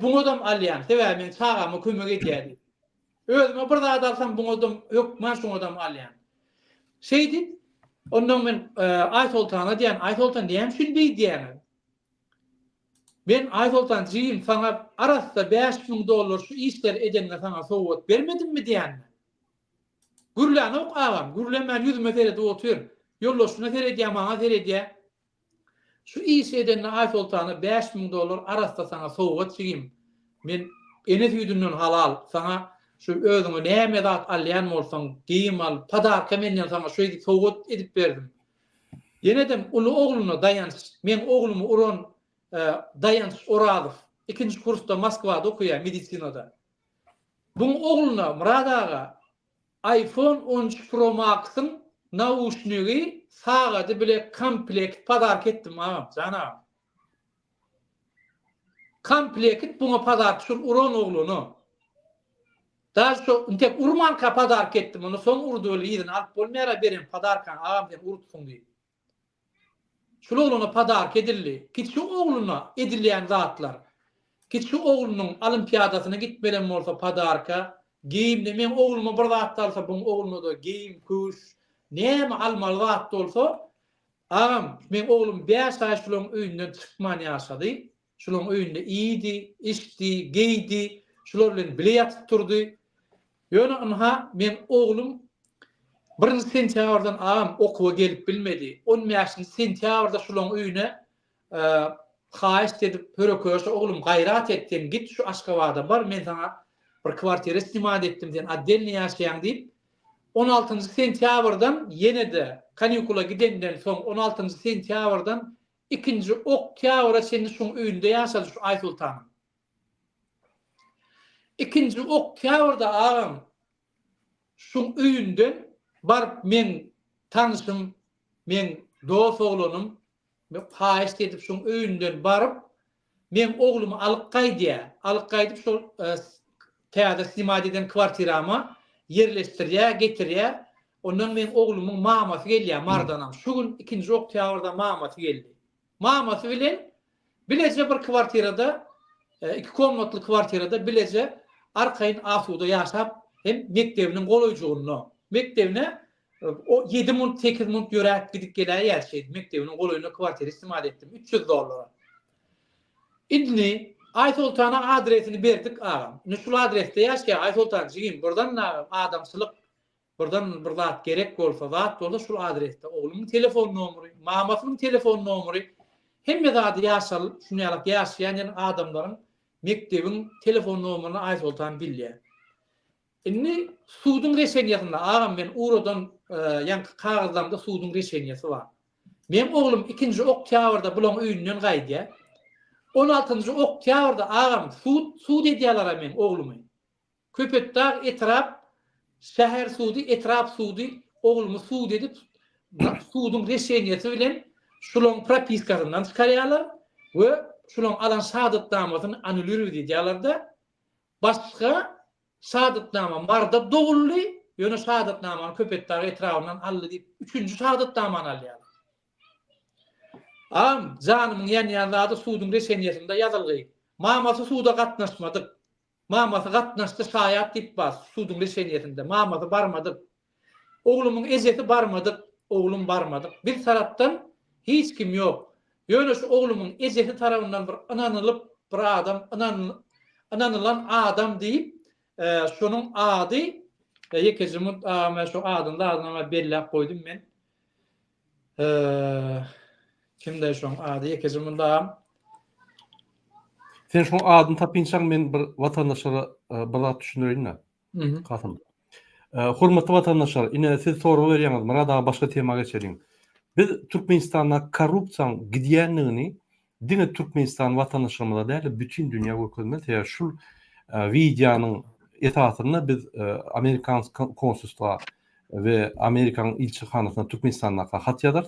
Bu adam alýan, sebäbi men çagamy kömek edýär. Özüme bir zat alsam bu adam ýok, men şu adam alýan. Şeýdi. Ondan men Ay Sultana diýän, Ay Sultan diýän şunu diýär. Ben Ay Sultan jigim sana arasda $5,000 şu işler edenine sana sowat bermedim mi diýän. Gürlen ok agam, gürlen men 100 metrede otur. Ýollaşyna teredýär, maňa teredýär. şu iş edenine ait oltağına $5.000 arasda sana soğuğa çigim. Men enes yüdünden halal sana şu özüňe näme zat alýan bolsaň giyim al, padarka menden sana şöýdi soğuğa edip berdim. Yenedem ulu oğluna dayanç. Men oğlumu uron dayanç Oradow. 2-nji kursda Moskwada okuýar medisinada. Bu oğluna Murad aga iPhone 13 Pro Max'ın nauşnygy sagady bile komplekt padark etdim ağam canam. Komplekt buna padark şol uron oğlunu. Daha şu tek urmanka padark etdim onu son urduğu ýerden alyp bolmaýara berin padarkan ağam den urutsun diýip. Şol oğluna padark edildi. Kiçi oğluna edilýän zatlar. Kiçi oğlunun olimpiadasyna gitmelen bolsa padarka, giyimde men oğluma bir zat alsa bu oğluma da giyim, kuş, näme almaly zat bolsa, ağam men oğlum 5 ay şolun öýünden çykman ýaşady. Şolun öýünde iyidi, içdi, giydi, şolar bilen bile ýatyp turdy. Ýöne onha men oğlum 1 sentýabrdan ağam okuwa gelip bilmedi. 10 ýaşly sentýabrda şolun öýüne haýyş edip pöreköşe oğlum gayrat etdim git şu Aşgabatda bar men sana bir kwartiýa istimat etdim sen addelni ýaşaýan diýip 16 sentýabrdan ýene-de kanikula gidenden soň 16 sentýabrdan 2-nji oktýabra senin şu öýünde ýaşady şu Aýsultan. 2-nji oktýabrda ağam şu öýünden barıp men tanışym, men dost oğlunum haýyş edip şoň öýünden baryp men oğlumy alyp şol täze istimat eden kwartirama yerleşdirýär, getirýär. Ondan men oğlumyň mamasy gelýär Mardanam. Şu gün 2-nji oktýabrda mamasy geldi. Mamasy bilen bilece bir kwartirada 2 komnatly kwartirada bilece arkaýyn asuda ýaşap hem mektebiniň golaýjygyny mektebine o 7 mont 8 mont ýörek gidip gelýär ýerşeýdi. Mektebiniň golaýyna kwartiýa istimat etdim. $300. İdni Aýsultana adresini berdik ağam. Şol adresde ýaşaýar Aýsultan jigim burdan adamçylyk burdan bir zat gerek bolsa zat bolsa şol adresde oğlumyň telefon nomery, mamasynyň telefon nomery hemme zady ýaşal şunu ýalyp ýaşaýan adamlaryň mektebiň telefon nomeryny Aýsultan bilýär. Inni suudun reşeniyasında ağam ben uğradan yankı kağızdamda suudun reşeniyası var. Benim oğlum 2-nji oktýabrda bulan öýünden gaýdy. 16-njy oktýabrda ağam suud edýärler men oğlumy. Köpetdağ etrap şäher suudi etrap suudi oğlumy suud edip suudun reşeniyasy bilen şolun propiskasyndan çykarýarlar we şolun alan şahadatnamasyny anulür edýärler-de başga şahadatnama marda dogully ýöne şahadatnamany köpetdağ etrabyndan aldy diýip 3-nji şahadatnamany alýar. Am janymyň ýanýanda suudun reşeniyasynda ýazylgy. Mamasy suuda gatnaşmadyk. Mamasy gatnaşdy şaýat diýip bas suudun reşeniyasynda. Mamasy barmadyk. Oğlumyň ejeti barmadyk. Oğlum barmadyk. Bir tarapdan hiç kim ýok. Ýöne şu oğlumyň ejeti tarabyndan bir ananylyp bir adam ananylan adam diýip şunun ady Yekezimut şu adında adyna bellap koydum men. Kimde şoň ady Yekezimunda Sen şu adyny tapynsaň men bir watandaşlara bir zat düşünýärdim. Katym. Hormatly watandaşlar, ine siz soru berýäňiz, Murad aga başga temaga geçelim. Biz Türkmenistanda korrupsiýanyň gidýänligini diňe Türkmenistan watandaşlarymyza däl bütün dünýä görkezmeli. Şu videonyň etatyny biz Amerikan konsulluğa we Amerikan ilçihanasyna Türkmenistan'a hat ýazar.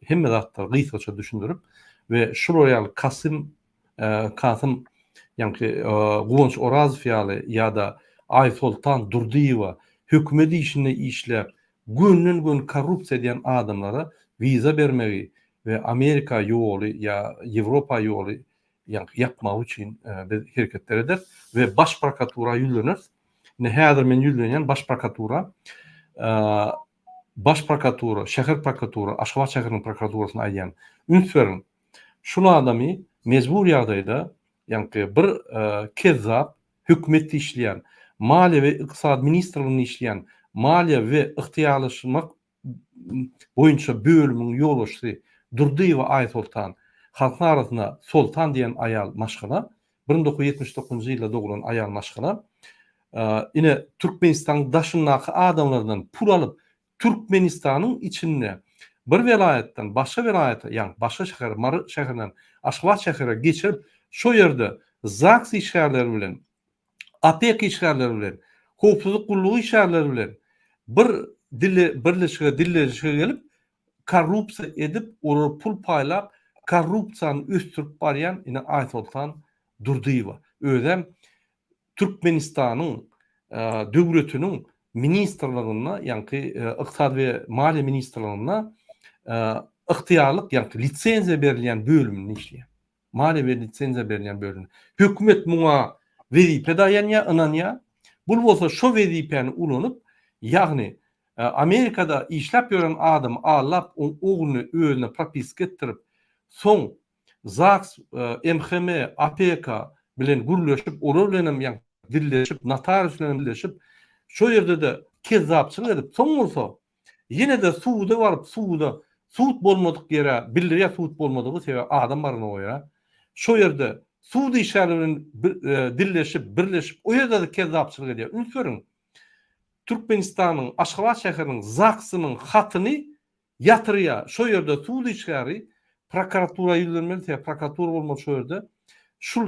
Hemme zatlar gysgaça düşündirip we şu royal Kasım Guwunç Orazow ýaly ýa-da Aýsultan Durdiýewa hökümeti işinde işlep gün korrupsiýa edýän adamlara viza bermegi we Amerika ýoly ýa Ýewropa ýoly yapmak üçin biz hereketler eder we baş prokuratura ýüzlenir. Häzir men ýüzlenýän baş prokuratura, şäher prokuratura, Aşgabat şäheriniň prokuraturasyna aýdýan ünsürin şol adamy mezbur ýagdaýda bir kezzap hökümetde işleýän, maliýe we ykdysat ministrliginde işleýän, maliýe we ihtiýarlaşmak boýunça bölümiň ýolbaşçysy Durdiýewa Aýsultan halkyň arasynda Soltan diýen aýal maşgala 1979-njy ýylda dogran aýal maşgala ine Türkmenistan daşyndaky adamlardan pul alyp Türkmenistanyň içinde bir welaýatdan başga welaýata, ýani başga şäher, Mary şäherinden Aşgabat şäherine geçirip şo ýerde ZAGS işgärleri bilen, APEK işgärleri bilen, howpsuzlyk gullugy işgärleri bilen bir birleşige gelip korrupsiýa edip, olar pul paýlap, korrupsiýany östürip barýan ine Aýtoltan Durdyýewa. Özem Türkmenistanyň döwletiniň ministrligine, ýani ykdysad we maliýe ministrligine ıhtiyarlyk, ýani lisensiýa berilýän bölümini işleýär. Maliýe we lisensiýa berilýän bölüm. Hökümet muňa wezipe daýanýa, ynanýa. Bul bolsa şo wezipeni ulanyp, ýagny Amerikada işläp ýören adam allap oğluny özüne propiska ettirip, soň ZAGS, MHM, APK bilen gürleşip, olar bilen ýa dilleşip, notarius bilen dilleşip, şo ýerde de kezzapçylyk edip, soň bolsa ýene de suwda baryp, suwd bolmadyk ýere, bildirýär suwd bolmadygy sebäp adam barına goýar. Şo ýerde suwd işgärleri bilen dilleşip, birleşip, o ýerde de kezzapçylyk edýär. Ünsörüň Türkmenistanyň Aşgabat şäheriniň ZAGS-ynyň hatyny ýatyrýar. Şo ýerde suwd işgäri prokuratura ýüzlenmeli, prokuratura bolmaly şo ýerde. Şul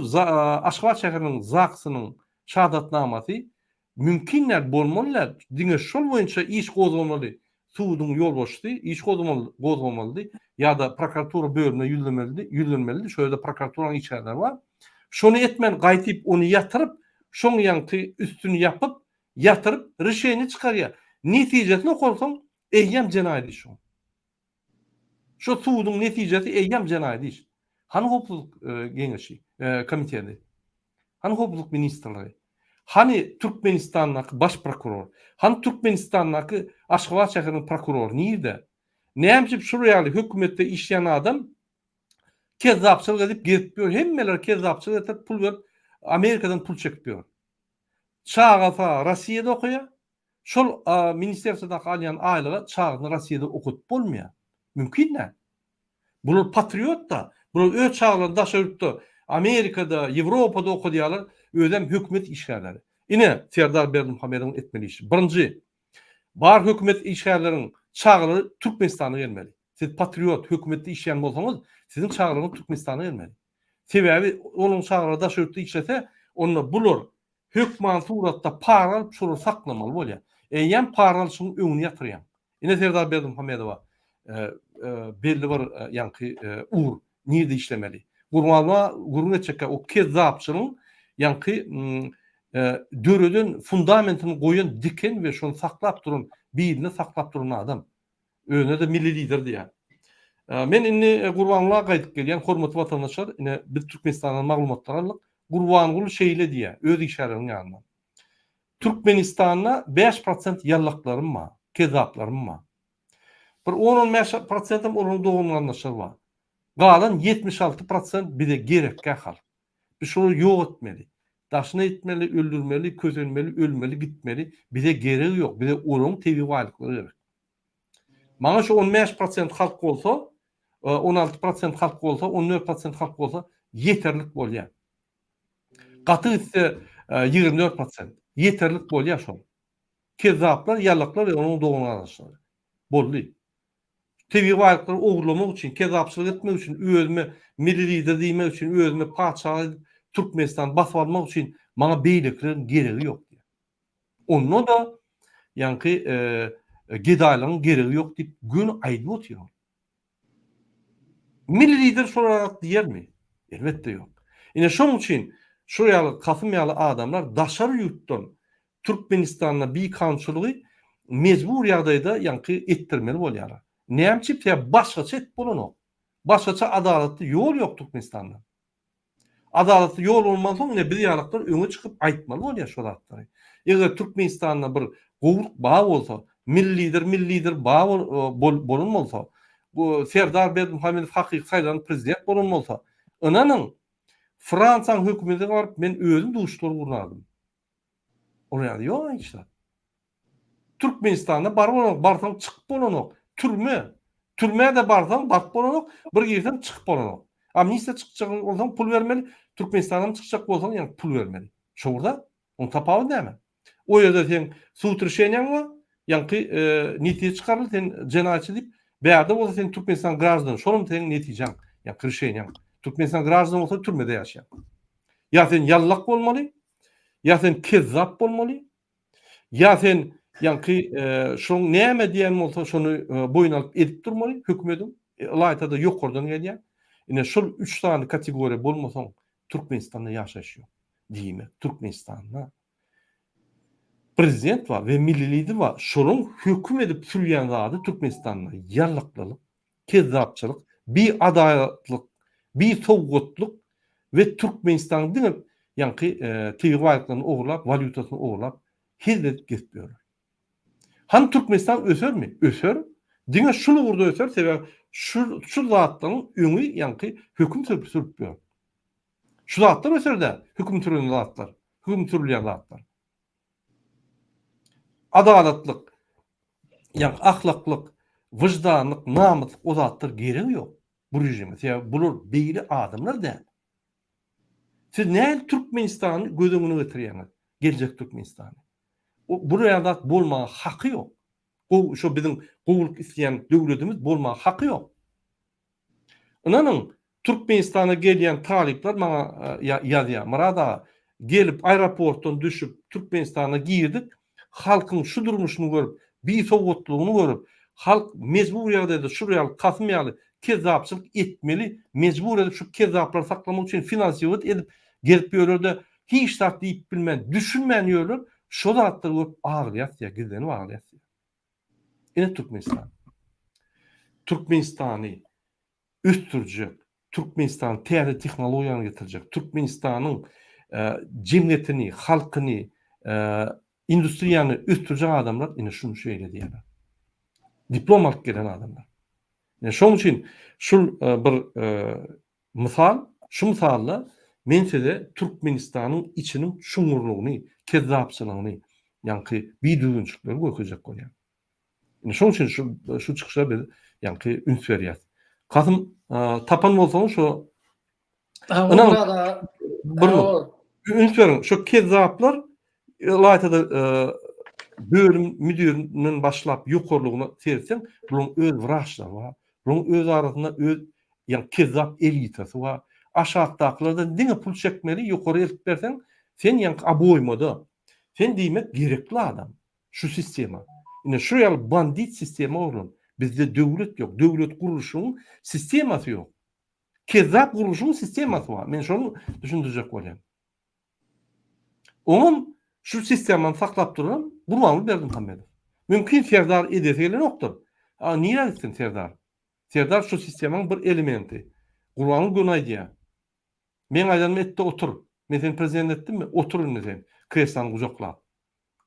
Aşgabat şäheriniň ZAGS-ynyň şahadatnamasy mümkinler bolmalylar. Diňe şol boýunça iş gozulmaly. Suwdyň ýolbaşçy iş gozulmaly ýa-da prokuratura bölümine ýüzlenmeli. Şo ýerde prokuraturaň işgärleri bar. Şonu etmen gaýtyp onu ýatyryp, şoň ýanky üstüni ýapyp ýatyryp reşeýni çykarýar. Netijesini okursaň eýýam jenaýat iş. Şo suwdyň netijesi eýýam jenaýat iş. Hany howpsuzlyk geňeşi, komitesi, hany howpsuzlyk ministrligi, hany Türkmenistanyň baş prokuror, hany Türkmenistanyň Aşgabat şäheriniň prokuroru nirde? Näme şo ýaly hökümetde işleýän adam kezzapçylyk edip gelip ýör, hemmeler kezzapçylyk edip pul berip Amerikadan pul çekip ýör. Çağata Rossiýada okuýar. Şol ministersiýada alýan aýlyga çağını Rossiýada okutup bolmaýar. Mümkin näme? Bular patriot da, bular öz çağlarynda daşarypdy. Amerikada, Ýewropada okudýarlar, özem hökümet işgärleri. Ine Serdar Berdimuhammedowyň etmeli işi. Birinji, bar hökümet işgärleriň çağlary Türkmenistana gelmeli. Siz patriot hökümetde işleýän bolsaňyz, siziň çağlaryňyz Türkmenistana gelmeli. Sebäbi onuň çağlary daşarypdy işlese, onu bular hökman suratda paral şuru saklamaly bolýar. Eýem paral şuň öňüne ýatyrýan. Ine Serdar Berdimuhammedowa belli bir ýanky uğur nirde işlemeli. Gurun etjekkä o kezzapçylyň ýanky döreden fundamentini goýan diken we şonu saklap duran, birini saklap duran adam. Özüne de milli lider diýär. Men inni Gurbanlyğa gaýdyp gelýän hormatly watandaşlar, ine biz Türkmenistanyň maglumatlary alyk. Gurbanly şeýle diýär, öz işgärleriň ýanynda. Türkmenistanyna 5% ýallaklarym bar, kezzaplarym bar. Bir 10-15% onuň dogunlanlaşy bar. Galan 76% bide gerekkä hal. Biz şonu ýok etmeli. Daşyny etmeli, öldürmeli, közenmeli, ölmeli, gitmeli. Bide geregi ýok. Bide onuň tebi waýlyklary gerek. Maňa şu 15% halk bolsa, 16% halk bolsa, 14% halk bolsa yeterlik bolýar. Gaty ise 24%. Yeterlik bolýar şol. Kezzaplar, ýallaklar we onuň dogunlanışlary. Boldy. Tebi waýlyklary ogurlamak üçin, kezzapçylyk etmek üçin, özüme milli lider diýmek üçin, özüme paçaly Türkmenistan basyp almak üçin maňa beýlekleriň geregi ýok diýär. Onu da ýanky gedaýlaryň geregi ýok diýip gün aýdyp oturýar. Milli lider şolara diýermi? Elbetde ýok. Ine şoň üçin şu ýaly Kasım ýaly adamlar daşary ýurtdan Türkmenistanyna bir kançylygy mezbur ýagdaýda ýanky etdirmeli bolýar. Näçip ýa başgaça et bolanok. Başgaça adalatly ýol ýok Türkmenistanda. Adalatly ýol bolmansoň ne bir ýalaklar öňe çykyp aýtmaly bolýar şu zatlary. Eger Türkmenistanda bir gowruk baý bolsa, milli lider baý bolan bolsa, bu Serdar Berdimuhammedow hakyky saýlanyp prezident bolan bolsa, ananyň Fransaň hökümetine baryp men özüm duşlary gurnadym. Olar ýok işte. Türkmenistanda barsaň çykyp bolanok. Türme de barsaň bat bolanok, bir girsen çykyp bolanok. Amnistiya çıkacak bolsaň pul bermeli, Türkmenistan'a çıkacak bolsaň ýa pul bermeli. Şurada on tapawy näme? O ýerde sen suwtyrşenýän we ýa-ki netije çykarly sen jenaatçy diýip beýerde bolsa sen Türkmenistan gраждан, şolum sen netijen ýa kirşenýän. Türkmenistan gраждан bolsa türmede ýaşaýan. Ya sen yallak bolmaly, ya sen kezzap bolmaly, ya sen ýa-ki şoň näme diýen bolsa şonu boyun alyp edip durmaly hökümetin laýtada ýokurdan gelýän. Ine şol 3 tane kategoriýa bolmasaň Türkmenistanda ýaşaş ýok. Diýme, Türkmenistanda prezident var ve milli lider var. Şolun hüküm edip sürýän zady Türkmenistanda ýarlyklyk, kezzapçylyk, bir adaletlik, bir sowgatluk ve Türkmenistan diňip ýa-ki teýirwaýlyklaryny ogurlap, valutasyny ogurlap hizmet getiriyorlar. Han Türkmenistan ösermi? Öser. Diňe şunu urda öser, sebäp şu zatlaryň öňü ýa-ki höküm sürüp ber. Şu zatlar öser-de, höküm türlüğün zatlar, höküm türlüğün zatlar. Adaletlik, ýa ahlaklyk, wyjdanlyk, namyk o zatlar gerek ýok bu rejime. Sebäp bular beýli adamlar da. Siz näme Türkmenistany gözüňüne getirýäňiz? Geljek Türkmenistany. Bu ýerdat bolmagy haky ýok. Bu şo biziň gowuluk isleýän döwletimiz bolmagy haky ýok. Onanyň Türkmenistana gelýän talipler maňa ýazýar. Murada gelip aeroportdan düşüp Türkmenistana girdik. Halkyň şu durmuşyny görüp, bir sowgatlygyny görüp, halk mecbur ýagdaýda şurýaly kasmýaly kezzapçylyk etmeli, mecbur edip şu kezzaplary saklamak üçin finansiýet edip gelip ýörlerde hiç zat diýip bilmän, düşünmän ýörler, şo zatlary görüp agyrýar, gizlenip agyrýar. Ine Türkmenistan. Türkmenistany üstürjek, Türkmenistan täze tehnologiýany getirjek, Türkmenistanyň jemgyýetini, halkyny, industriýany üstürjek adamlar ine şunu şeýle diýerler. Diplom alyp gelen adamlar. Şoň üçin şul bir misal, şu misalla men size Türkmenistanyň içiniň şuňurlygyny, kezzapçylygyny, ýa-ki biýdügünçliklerini gökejek bolýar. Şoň üçin şu çykyşa bir ýa-ki üns berýär. Kasım tapan bolsaň şo üns berin, şo kezzaplar laýtada bölüm müdüründen başlap ýokurlygyny sersen, buň öz wraçlary bar. Buň öz arasynda öz ýa kezzap elitasy bar. Aşağıdakilerden diňe pul çekmeli, ýokary elip bersen, sen ýa aboýmada. Sen diýmek gerekli adam. Şu sistema. Ine şu ýaly bandit sistema bolan. Bizde döwlet ýok. Döwlet guruluşynyň sistemasy ýok. Kezzap guruluşynyň sistemasy bar. Men şonu düşündirjek bolýan. Onun şu sistemany saklap duran Gurbanly Berdimuhammedow. Mümkin Serdar edeseli noktur. Niye etsin Serdar? Serdar şu sistemin bir elementi. Gurbanly Günaýdýa. Men aýdym etdi otur. Men sen prezident etdim mi? Otur sen. Kreslany gujaklap.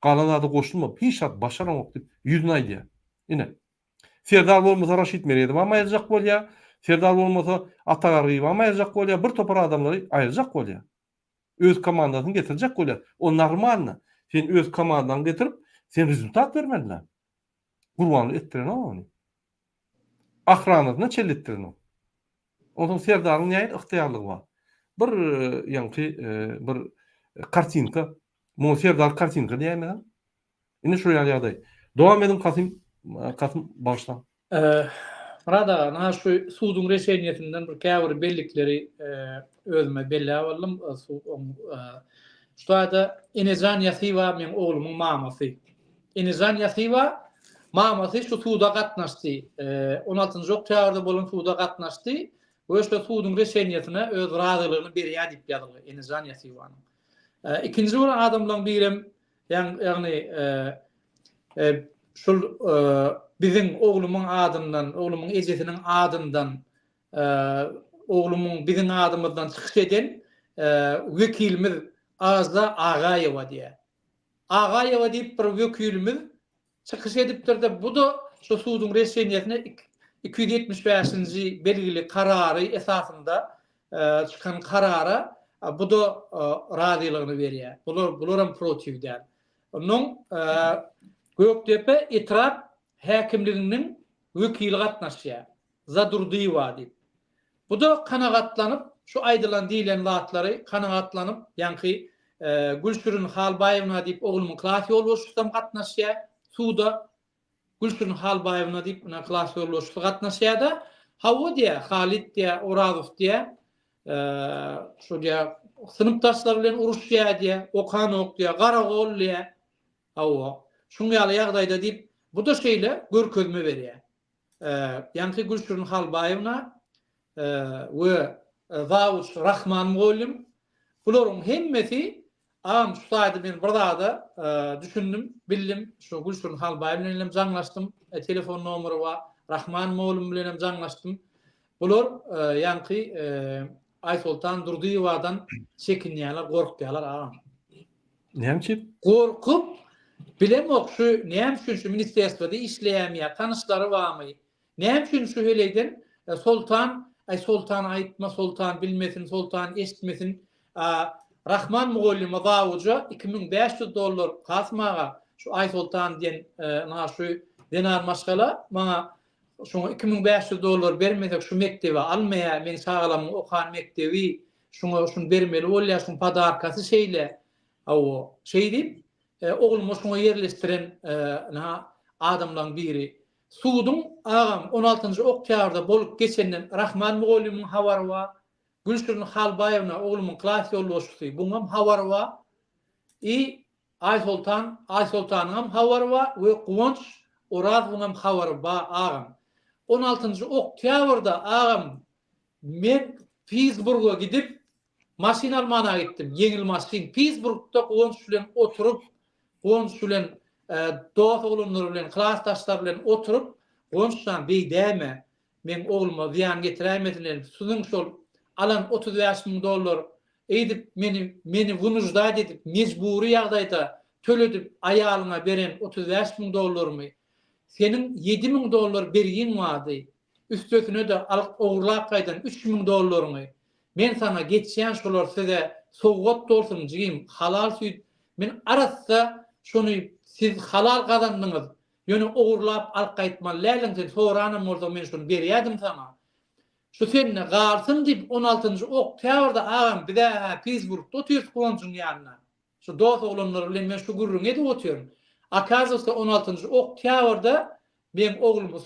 Galanady goşulmap. Hiç hat başaramok diýip ýüzüne aýdýar. Ine. Serdar bolmasa Raşid Merýedow amaýarjak bolýar. Serdar bolmasa Atagary amaýarjak bolýar. Bir topar adamlary aýarjak bolýar. Öz komandasyny getirjek bolýar. O normalny. Sen öz komandany getirip sen rezultat bermeliler. Gurbanly etdiren ony. Ahranasyna çelletdiren o. Onuň Serdaryň näme ykhtiyarlygy bar? Bir ýa-ki bir kartinka, mu Serdar kartinka diýerler. Ine şu ýagdaý. Dowam edin Kasym başla. Murada na şu suwduň reşeniýetinden bir käbir bellikleri özüme belli aldım. Şu da Enezan Yasiva men oğlumun mamasy. Enezan Yasiva mamasy şu suwda gatnaşdy. 16-njy oktýabrda bolan suwda gatnaşdy. Bu şu suwduň reşeniýetine öz razylygyny berýär diýip ýazyldy Enezan Yasivanyň. Ikinji bir adamlaryň birim ýagny şol biziň oğlumyň adyndan, oğlumyň ejesiniň adyndan oğlumyň biziň adymyzdan çykyş eden wekilimiz Azda Ağayewa diýär. Ağayewa diýip bir wekilimiz çykyş edipdir. Bu da şu suwduň reşeniýetine 275-nji belgili karary esasında çıkan karara bu da razylygyny berýär. Bular protivdär. Onun Göktepe etraf häkimliginiň wekili gatnaşýar. Zadurdiýewa diýip. Bu da kanagatlanıp şu aydylan diýilen zatlary kanagatlanıp ýanky Gülşürün Halbaýewiňa diýip oglumy klas ýolbaşçysam gatnaşýar. Suda Gülşürün Halbaýewiňa diýip ona klas ýolbaşçysy gatnaşýar da hawa diýär, Halit diýär, Orazow diýär. Şu diýär sınıpdaşlar bilen uruşýar diýär, okan ok diýär, garagol diýär. Hawa. Şuňa ýaly ýagdaýda diýip bu da şeýle görkezme berýär. Ýanky Gülşürün Halbaýewiňa we Zawuç Rahman Molim bularyň hemmesi am şu saýda men bir da düşündim, bildim. Şu Gülşürün Halbaýew bilen jaňlaşdym. Telefon nomery bar. Rahman Molim bilen jaňlaşdym. Bular ýanky Aýsultan Durdyýewadan çekinýärler, gorkýarlar agam. Näme? Gorkup bilemok şu näme üçin şu ministerstwada işleýärmi, tanışlary barmy? Näme üçin şu heleden Sultan aýtma, Sultan bilmesin, Sultan eşitmesin. Rahman Mugallim Zawuca $2500 kasmaga şu Aýsultan diýen şu denar maşgala maňa şoňa $2500 bermesek şu mektebe almaýa, men saglam okan mektebi şoňa bermeli bolýar, şoň padarkasy şeýle. Aw şeý diýip oglum şoňa ýerleşdiren adamlaryň biri. Suudun agam 16-njy oktýabrda bolup geçenden Rahman Mugallim'in hawary bar. Gülşürün Halbaýewiňa oglumyň klas ýolbaşçysy buňam hawary bar. Aýsultanyňam hawary bar we Guwanç Orazowyňam hawary bar agam. 16-njy oktýabrda agam men Pittsburg'a gidip maşina almana gittim. Yeňil maşin. Pittsburg'da Guwanç bilen oturup Guwanç bilen dost oglumlar bilen, klasdaşlar bilen oturup Guwançdan beýdäme men ogluma ziýan getirämediler. Suňyň şol alan $35,000 edip meni vunujda edip mecburi ýagdaýda töledip aýalyňa beren $35,000 senin $7,000 berýin wady. Üstüne de oglap gaýdan $3,000 men sana geçýän şolar size sowgat bolsun jigim halal süýt. Men arassa şonu siz halal kazandyňyz. Ýöne oglap alyp gaýtman läliň sen soranam bolsa men şonu berýärdim sana. Şu senne galsyn diýip 16-njy oktýabrda agam bize Pittsburg'da oturýar Guwançyň ýanyna. Şu dost oglanlar bilen men şu gürrüňe de oturýarym. Akazowsa 16-njy oktýabrda men oglumy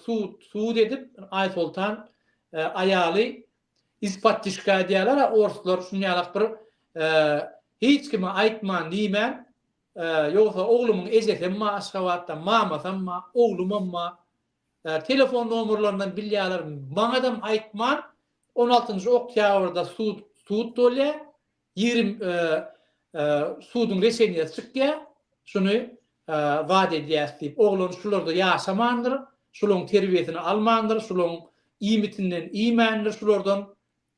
suud edip Aýsultan aýaly ispat dişka diýerler, orslar şuňalak bir hiç kime aýtman diýmän, ýogsa oglumyň ejesem Aşgabatda mamasam oglumam telefon nomerlerinden bilýärler. Maňadam aýtman 16-njy oktýabrda suud dolýar, 20 suudun reseniýeti çykýar. Şunu wada edýär diýip oglun şularda ýaşamandyr, şularyň terbiýesini almandyr, şularyň iýmitinden iýmändir, şulardan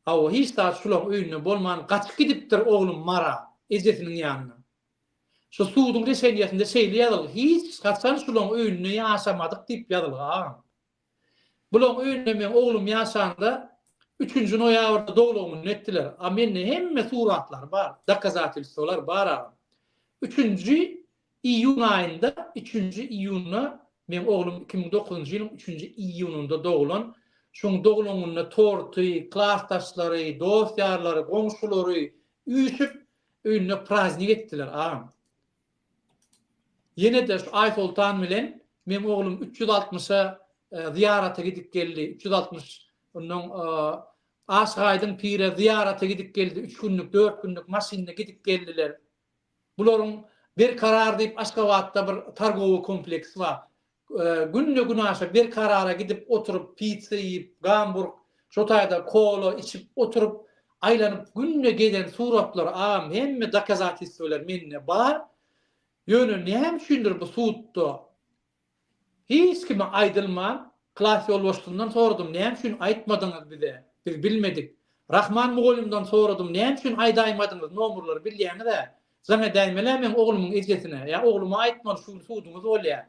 hiç da şularyň öýüne bolman gaçyp gidipdir oglum mara ejesiniň ýanyna. Şu suudun reseniýetinde şeýle ýazyl, hiç gaçan şularyň öýüne ýaşamadyk diýip ýazylgan. Bularyň öýünde men oglum ýaşanda 3-nji noýabrda dogulgyny etdiler. A mende hemme suratlar bar, dakazatylsylar bar. 3-nji iyun aýynda, 3-nji iyunna men oglum 2009-njy ýylyň 3-nji iyununda dogulan. Şoň dogulanyna torty, klasdaşlary, dostýarlary, goňşulary üýşüp öýüne praznik etdiler. Yine de Aýsultan bilen men oglum 360'a ziyarata gidip geldi. 360 onun Aşgaýdyň pire ziyarata gidip geldi. 3 günlük, 4 günlük maşinle gidip geldiler. Bularyň bir karar diýip Aşgabatda bir targowy kompleks bar. Günne günaşa bir karara gidip oturup pizza ýyp, Hamburg, şotaýda kola içip oturup aýlanyp günne geden suratlar hemme dakazatyslar menne bar. Ýöne näme üçindir bu suudda? Hiç kime aýdylman, klas ýolbaşçysyndan soradym, näme üçin aýtmadyňyz bize? Biz bilmedik. Rahman Mugallim'dan soradym, näme üçin aýdaýmadyňyz? Nomerleri bilýäňiz-de. Zaňa däýmeler men oglumyň ejesine, ýa ogluma aýtman şu suuduňyz bolýar.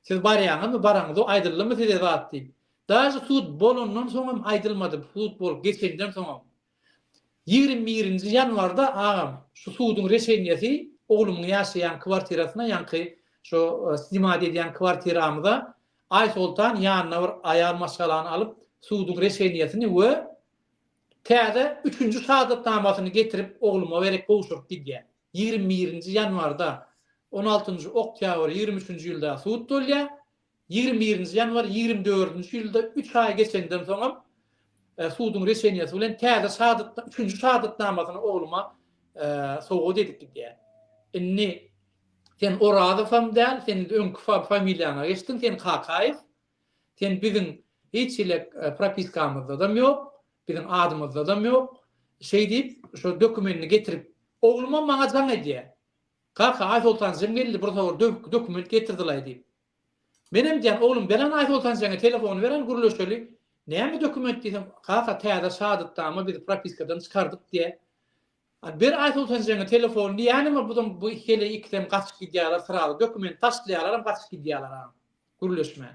Siz barýaňyzmy, baraňyz aýdyldymy size zat diýip. Daşy suud bolandan soňam aýdylmady. Suud bolup geçenden soňam. 21-nji ýanwarda şu suudun reseniýeti oglumyň ýaşaýan kwartirasyna ýanky şu istimad edýän kwartiramyza Aýsultan ýanyna bir aýal maşgalany alyp suudun reseniýetini we Täze 3-nji şahadatnamasyny getirip ogluma berek bolşup gidýär. 21-nji ýanwarda 16-njy oktýabr 23-nji ýylda suwut bolýar. 21-nji ýanwar 24-nji ýylda 3 ay geçenden soňam suwduň reşeniýasy bilen täze şahadat 3-nji şahadatnamasyny ogluma sowgat edip gidýär. Inni sen Orazowam däl, sen öňkü familiýana geçdiň, sen Kakaýew. Sen biziň hiç ile propiskamyzda da ýok, biziň adymyzda da ýok. Şey diýip, şo dokumentini getirip ogluma maňa jaň edýär. Kaka Aysoltancym geldi, bir sowur dokument getirdiler diýip. Menem diýen oglum beren Aysoltancyňa telefon beren gurulşöli. Näme dokument diýdim? Kaka täze şahadatnama biz propiskadan çykardyk diýe. Bir Aysoltancyňa telefon diýenimi bu hele ikdem gaçyp gidýärler, sıraly dokument taşlaýarlar, gaçyp gidýärler. Gurulşma.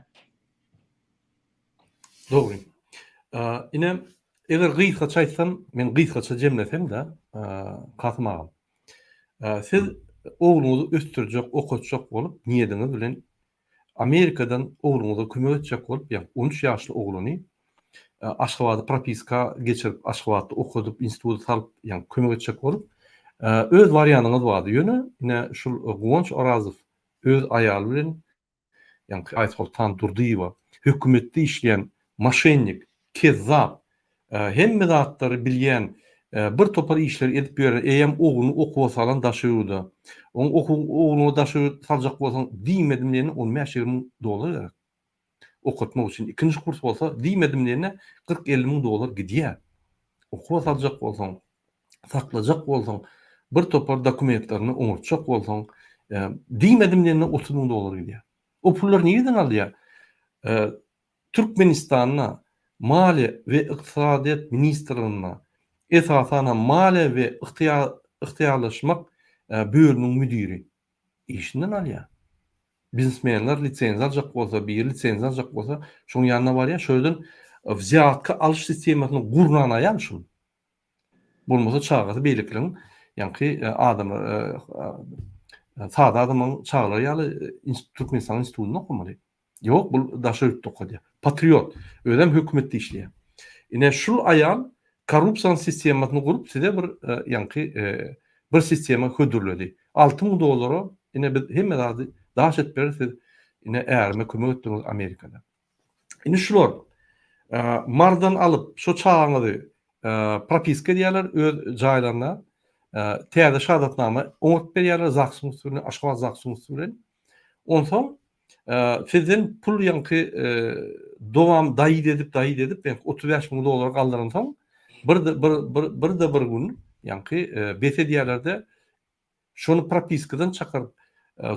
Doğru. Ine eger gıysa çaysam, men gıysa jemlesem de katmagam. Siz oğlunuzu östürjek, okutjak bolup, niýediňiz bilen Amerikadan oğlunuza kömek etjek bolup, ýa 13 ýaşly oğluny Aşgabatda propiska geçirip, Aşgabatda okudup, instituta salyp, ýa kömek etjek bolup, öz warianyňyz bardy ýöne, ine şul Gonç Orazow öz aýaly bilen, ýa Aysoltan Durdyýewa hökümetde işleyen maşennik, kezzap, hemme zatlary bilýän bir topar işler edip ýören, eýem oğluny okuwa salan daşyýardy. Oğluny daşyýar saljak bolsaň, diýmedim diýeni $15.000 gerek. Okutmak üçin ikinji kurs bolsa, diýmedim diýene $40-50.000 gidýär. Okuwa saljak bolsaň, saklajak bolsaň, bir topar dokumentlerini oňurtjak bolsaň, diýmedim diýene $30.000 gidýär. O pullar niýeden alýar? Türkmenistanyna Maliýe we Iqtisadiyat Ministrliğine esasana maliýe we ihtiyarlaşmak bölüminiň müdiri işinden alýar. Biznesmenler lisenziýa aljak bolsa, bir lisenziýa aljak bolsa, şoň ýanyna barýar, şöýden wziyatka alyş sistemasyny gurnan aýan şol. Bolmasa çağatı beýlikliň, ýa-ni adamlar sada adamyň çağlary ýaly Türkmenistan institutyny okumaly. Yok, bu daşyryp okudy. Patriot. Ödem hökümetde işleýär. Ine şul aýal korrupsiýa sistemasyny gurup size bir ýa-ni bir sistema hödürledi. $6.000 ine biz hemme daş etbersiz ine äärme kömek etdiňiz Amerikada. Ine şular mardan alıp şo çağaňyzy propiska diýerler öz jaýlaryna täze şahadatnama oňurup berýärler zaksun usulüne, Aşgabat zaksun usulüne. Onsoň sizin pul ýa-ni dowam daýy edip $35.000 galdyransaň bir gün ýa-ni bese diýerlerde şonu propiskadan çykaryp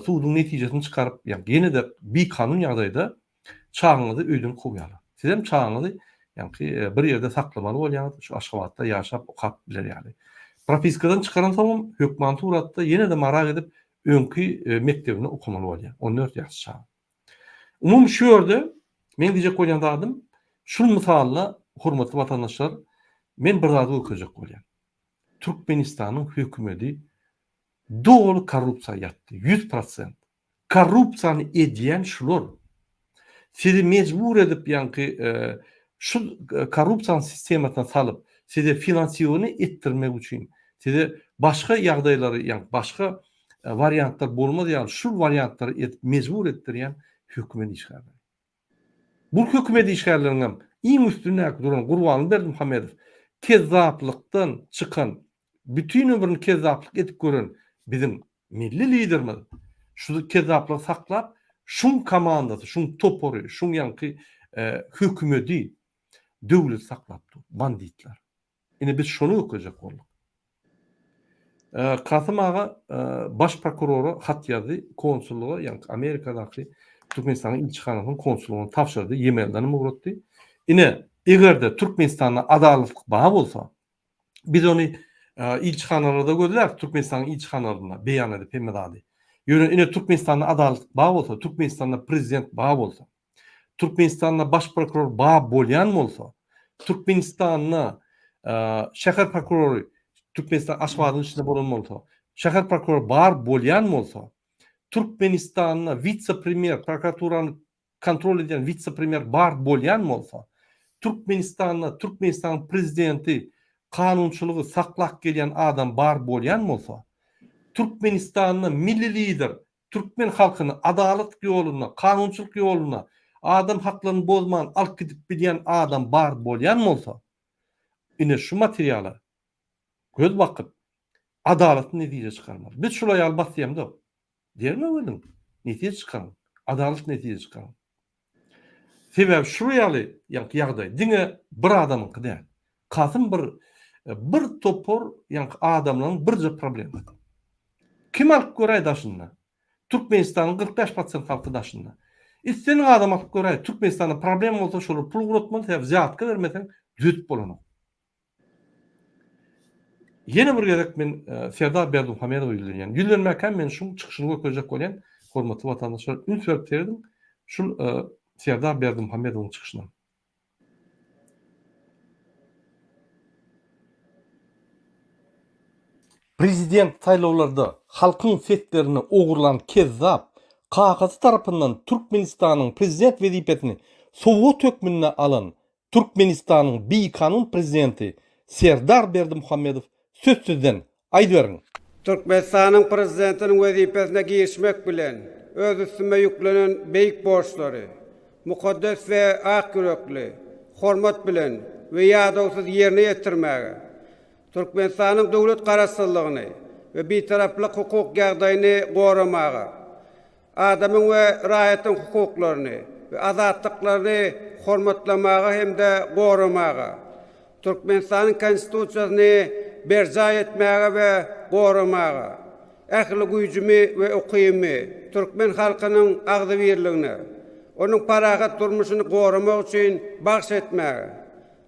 suwduň netijesini çykaryp ýa-ni ýene de bir kanun ýagdaýda çağıňyzy öýden kowýarlar. Siz hem çağıňyzy ýa-ni bir ýerde saklamaly bolýaňyz, şu Aşgabatda ýaşap okap biler ýaly. Propiskadan çykaransaň hökümanturatda ýene de marak edip öňkü mektebini okumaly bolýar. 14 ýaş çağı. Umum şu ýerde men diýjek bolýan dadym, şul mysalla hormatly watandaşlar, men bir zady öküjek bolýan. Türkmenistanyň hökümeti dolu korrupsiýa ýatdy, 100%. Korrupsiýany edýän şular. Sizi mecbur edip ýa-ni şu korrupsiýa sistemasyna salyp, sizi finansiýony etdirmek üçin, sizi başga ýagdaýlary, ýa-ni başga variantlar bolmaz ýa-ni şu variantlary mecbur etdirýän hökümet işgärleri. Bu hökümet işgärleriniň iň üstünde duran Gurban Berdimuhammedow kezzaplikdan çykan, bütün ömrüni kezzaplyk edip gören bizim milli liderimiz şu kezzaplygy saklap, şun komandasy, şun topory, şun ýa-ni hökümeti döwlet saklapdy, banditler. Ine biz şonu öküjek bolduk. Kasım ağa baş prokuroru hat ýazdy konsulluğa, ýa-ni Amerikadaky Türkmenistanyň ilçihanasynyň konsullugyny tapşyrdy, ýemelden mugratdy. Ine egerde Türkmenistanda adaletlik bar bolsa, biz onu ilçihanalarda gördiler, Türkmenistanyň ilçihanalarynda beýan edip hemme dady. Ine Türkmenistanda adaletlik bar bolsa, Türkmenistanda prezident bar bolsa, Türkmenistanda baş prokuror bar bolýan bolsa, Türkmenistanyň şäher prokurory Türkmenistan Aşgabatyň içinde bolan bolsa, şäher prokuror bar bolýan bolsa, Türkmenistanyň vice-premier, prokuraturany kontrol eden vice-premier bar bolýan bolsa, Türkmenistanyň prezidenti kanunçylygy saklap gelýän adam bar bolýan bolsa, Türkmenistanyň milli lider, Türkmen halkyny adalet ýoluna, kanunçylyk ýoluna, adam haklaryny bozman alyp gidip bilýän adam bar bolýan bolsa, ine şu materialy göz bakyp adalet netije çykarmaz. Biz şulay albatýam-da. Diýermi öňden? Netije çykarmaz. Adalet netije çykarmaz. Sebäbi şu ýaly ýagdaý diňe bir adamyňky däl. Kasym bir topor adamlaryň birje problemi. Kim alyp göräýdi daşynda? Türkmenistanyň 45% halky daşynda. İsteniň adam alyp göräýdi. Türkmenistanyň problemi bolsa şolu pul guratmaly, zähatka bermesen düzüp bolany. Yine bir gerek men Serdar Berdimuhamedow ýüzlenýän. Ýüzlenmäken men şu çykyşyny gökejek bolýan hormatly watandaşlar ün söp berdim. Şu Serdar Berdimuhamedowyň çykyşyna. Prezident saýlawlarda halkyň setlerini ogurlan kezzap Kagazy tarapyndan Türkmenistanyň prezident wezipetini Sowet hökmüne alan Türkmenistanyň beýkanun prezidenti Serdar Berdimuhamedow sözsüzden aýdyberiň. Türkmenistanyň prezidentiniň wezipesine girişmek bilen öz üstüme yüklenen beýik borçlary, mukaddes we ak yürekli, hormat bilen we ýadawsyz ýerine ýetirmäge, Türkmenistanyň döwlet garaşsyzlygyny we beýtaraplyk hukuk ýagdaýyny goramaga, adamyň we raýatyň hukuklaryny we azatlyklaryny hormatlamaga hemde goramaga, Türkmenistanyň konstitusiýasyny berja etmäge we goramaga, ähli güýjümi we ukymy Türkmen halkynyň agdybirligine, onuň parahat durmuşyny goramak üçin bagş etmäge,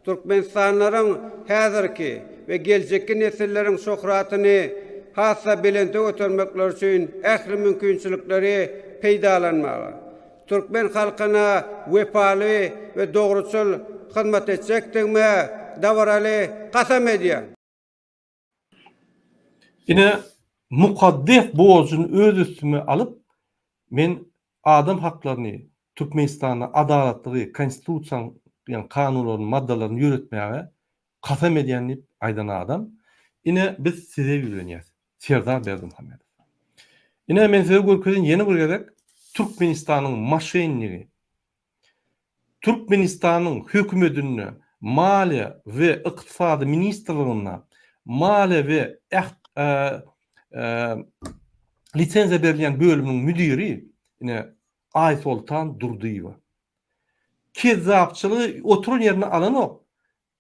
Türkmenistanlaryň häzirki we geljekki nesilleriň şöhratyny hassa belente ötermekler üçin ähli mümkinçilikleri peýdalanmaga, Türkmen halkyna wepaly we dogruçul hyzmat etjekdigime dawraly kasam edýär. Ine mukaddes borcuny öz üstüme alyp men adam haklaryny, Türkmenistanyň adalatligi, konstitusiýasyň, ýani kanunlaryň maddalaryny ýöretmäge kasam edýän diýip aýdan adam. Ine biz size ýüzlenýäs. Serdar Berdimuhamedow. Ine men size görkezin ýene bir gerek Türkmenistanyň maşenligi, Türkmenistanyň hökümetine, maliýe we ykdysady ministrligine, maliýe we lisenziýa berilýän bölüminiň müdiri ine Aýsoltan Durdyýewa. Kezzapçylygy oturan ýerine alan o.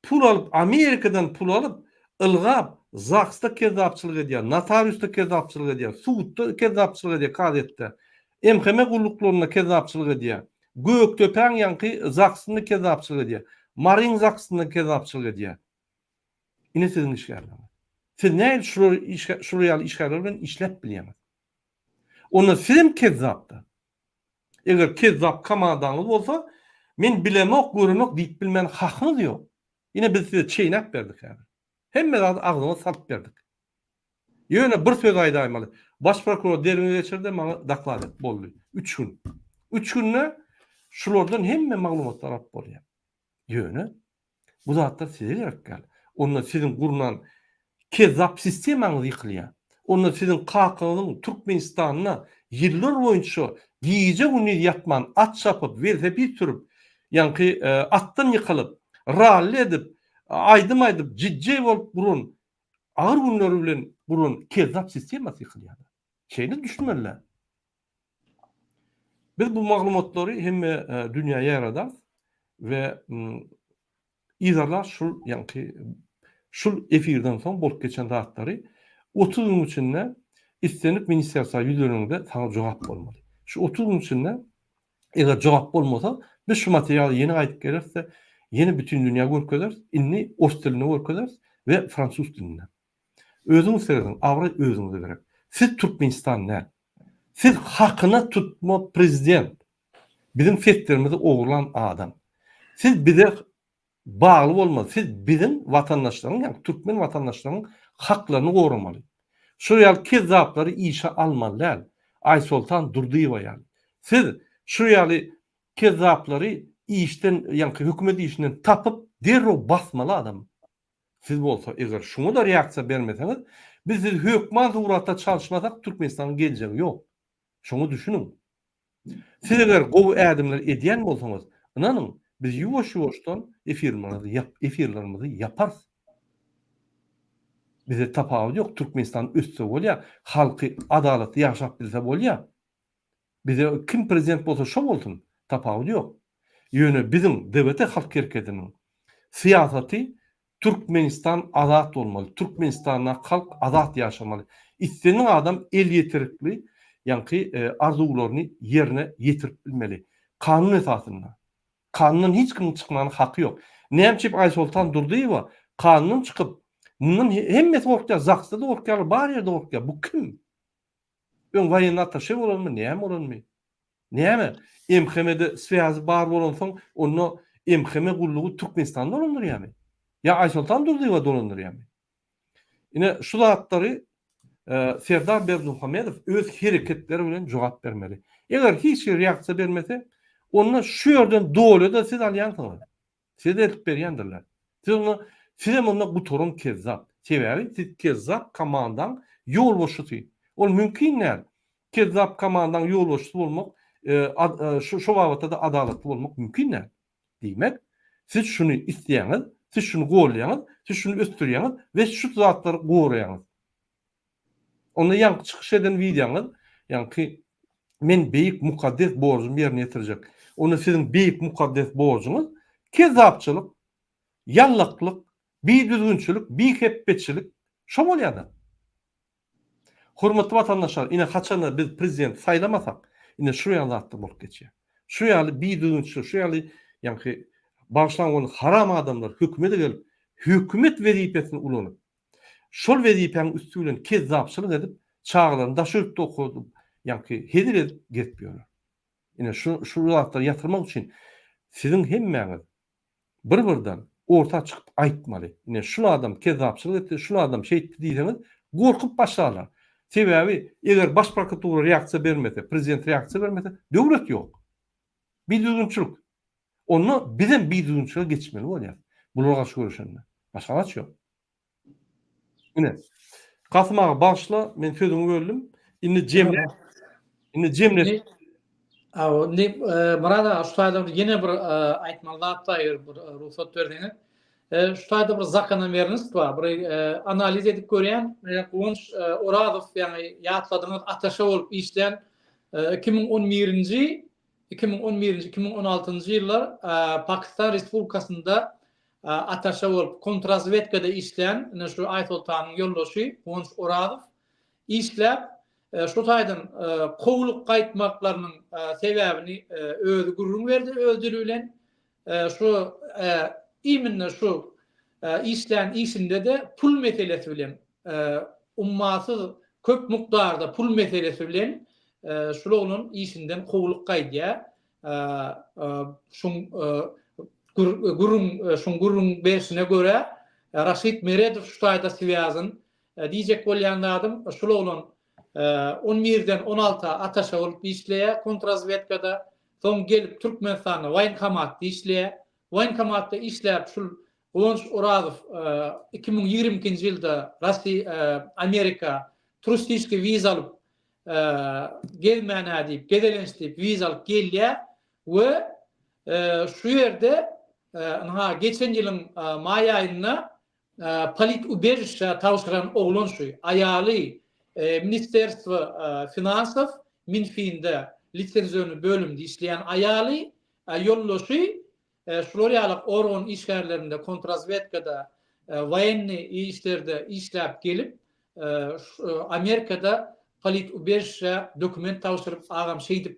Pul alyp Amerikadan pul alyp ılgap Zaksda kezzapçylyk edýär, notariusda kezzapçylyk edýär, suwutda kezzapçylyk edýär, kadetde. MHM gulluklarynda kezzapçylyk edýär. Göktöpen ýanky Zaksyny kezzapçylyk edýär. Marin Zaksyny kezzapçylyk edýär. Ine sizin işgärler. Siz näil şu ýaly işgärler bilen işläp bilýäňiz. Onu film kezzapda. Eger kezzap kamadaňyz bolsa, men bilemek, görmek diýip bilmän hakyňyz ýok. Ine biz size çeýnäp berdik häzir. Hemme agzyma salyp berdik. Ýöne bir söz aýdaýmaly. Baş prokuror derine geçirdi, maňa daklad et boldy. 3 gün. 3 günne şulardan hemme maglumatlar alyp bolýar. Ýöne bu zatlar size gerek gel. Onda sizin gurunan kezzap sistemaňyz ýykylýar. Onda sizin kakynyň Türkmenistanyna ýyllar boýunça giýje güni ýatman at çapyp berse bir türüp ýanky atdan ýykylyp rally edip aýdym jiddi bolup burun ağır günleri bilen burun kezzap sistemasy ýykylýar. Şeýni düşünmeliler. Biz bu maglumatlary hemme dünýäge ýaradas we izarlar şul ýanky şul efirden soň bolup geçen rahatlary 30 gün içinde istenip ministeriýa ýüzlerinde sana jogap bolmaly. Şu 30 gün içinde eger jogap bolmasa biz şu materialy ýene aýdyp gelirse ýene bütün dünýä görkezler, inni os diline görkezler we fransuz diline. Özüňiz seredin, awra özüňize gerek. Siz Türkmenistan näme? Siz hakyna tutma prezident. Bizim fetlerimizi ogurlan adam. Siz bize bağlı bolmaly. Siz bizim vatandaşlaryň, ýani Türkmen vatandaşlaryň haklaryny goramaly. Şu ýaly kezzapları işe almalylar. Aýsoltan Durdyýewa ýaly. Siz şu ýaly kezzapları işten, ýani hökümet işinden tapyp derro basmaly adam. Siz bolsa eger şunu da reaksiya bermeseniz, biz hökümet uğratda çalışmasak Türkmenistan'ın geleceği yok. Şunu düşünün. Siz eger gowy ädimler edýän bolsaňyz, inanyň biz ýuwaş-ýuwaşdan efirlerimizi yaparız. Bize tapawut ýok. Türkmenistan ötse bolýa, halky adalatly ýaşap bilse bolýa. Bize kim prezident bolsa şo bolsun, tapawut ýok. Ýöne bizim devlete halk herketiniň siýasaty Türkmenistan azat bolmaly. Türkmenistan'a halk azat ýaşamaly. İstenen adam el ýetirikli, ýa-ni arzularyny yerine ýetirip bilmeli. Kanun esasında. Kanundan hiç kim çıkmanın hakkı yok. Näçip Aysultan Durdyýewa kanundan çıkıp bunun hemmesi ortaya zaksa da ortaya bar yerde ortaya. Bu kim? Ön vayen ataşe bolanmy, näme bolanmy? Näme? MHM'de süýazy bar bolansoň onu MHM gullugy Türkmenistan'da dolandyrýarmy? Ya Aysultan Durdyýewa dolandyrýarmy? Ine şu zatlary Serdar Berdimuhamedov öz hereketleri bilen jogap bermeli. Eger hiç reaksiya bermese, onunla şu yerden doğru da siz alyansınız. Siz de elip berýändirler. Siz onunla bu torun kezzap. Sebäbi siz kezzap kamandan yol boşuty. Ol mümkin näl? Kezzap kamandan yol boşuty bolmak, şu wagtda da adalatly bolmak mümkin näl? Diýmek, siz şunu isleýäňiz, siz şunu goýlaýaňyz, siz şunu östürýäňiz we şu zatlary goýraýaňyz. Onda ýanky çykyş eden videoňyz, ýanky men beýik mukaddes borjum ýerine ýetirjek. Onu sizin beýik mukaddes borjunuz kezzapçylyk, ýallaklyk, biýdüzgünçilik, biýhepbeçilik şo bolýar. Hormatly watandaşlar, ine haçan biz prezident saýlamasak, ine şu ýalatda bolup geçýär. Şu ýaly biýdüzgünçilik, şu ýaly ýanky başlangyň haram adamlar hökümete gelip, hökümet wezipesini ulanyp, şol wezipeň üstünden kezzapçylyk edip, çağlaryny daşyryp dokudyp, ýanky hedir edip getýärler. Ine şu zatlary ýatyrmak üçin sizin hemmeňiz bir-birden orta çıkıp aýtmaly. Ine şu adam kezzapçylyk etdi, şu adam şeýtdi diýseniz, gorkup başlarlar. Sebäbi eger baş prokuratura reaksiya bermese, prezident reaksiya bermese, döwlet ýok. Biýdüzgünçilik. Onu bizim biýdüzgünçilige geçmeli bolýar. Bulara garşy görüşende. Başga gaç ýok. Ine Kasım ağa başla, men sözüňi böldüm. Indi Cemre. Murada şu taýda ýene bir aýtmaly zatlar bir ruhsat berdiňiz. Şu taýda bir zakana beriniz, bir analiz edip görýän, Gonç Orazow ýani ýatladyňyz ataşa bolup işlen 2011-nji 2016-njy ýyllar Pakistan Respublikasynda ataşa bolup kontrrazvedkada işlen şu Aysultanyň ýoldaşy Gonç Orazow işläp şu taýdan kowluk gaýtmaklarynyň sebäbini özü gurrun berdi, öldürülen şu iminne şu işlen işinde de pul meselesi bilen ummaty köp mukdarda pul meselesi bilen şolanyň işinden kowluk gaýdýa. Şun gurrun beşine göre Raşid Meredov şu taýda süýazyn diýjek bolýan adam şolanyň 11-den 16 ataşa bolup işleýär kontrrazvedkada, soň gelip Türkmenistan'a Waýnkamat işleýär. Waýnkamatda işläp şul Gonç Orazow 2022-nji ýylda Amerika turistiki viza alyp gelmäne diýip, gedelençli viza alyp gelýär we şu ýerde geçen ýylyň may aýynda Polit Ubezhişe tawşyran oglan şu aýaly Ministerstwo Finansow Minfi'nde lisenziýony bölümde işleýän aýaly ýoldaşy şuralýalyk organ işgärlerinde kontrrazvedkada waýenni işlerde işläp gelip Amerikada Polit Ubezhişe dokument tawşyryp agam şeýdip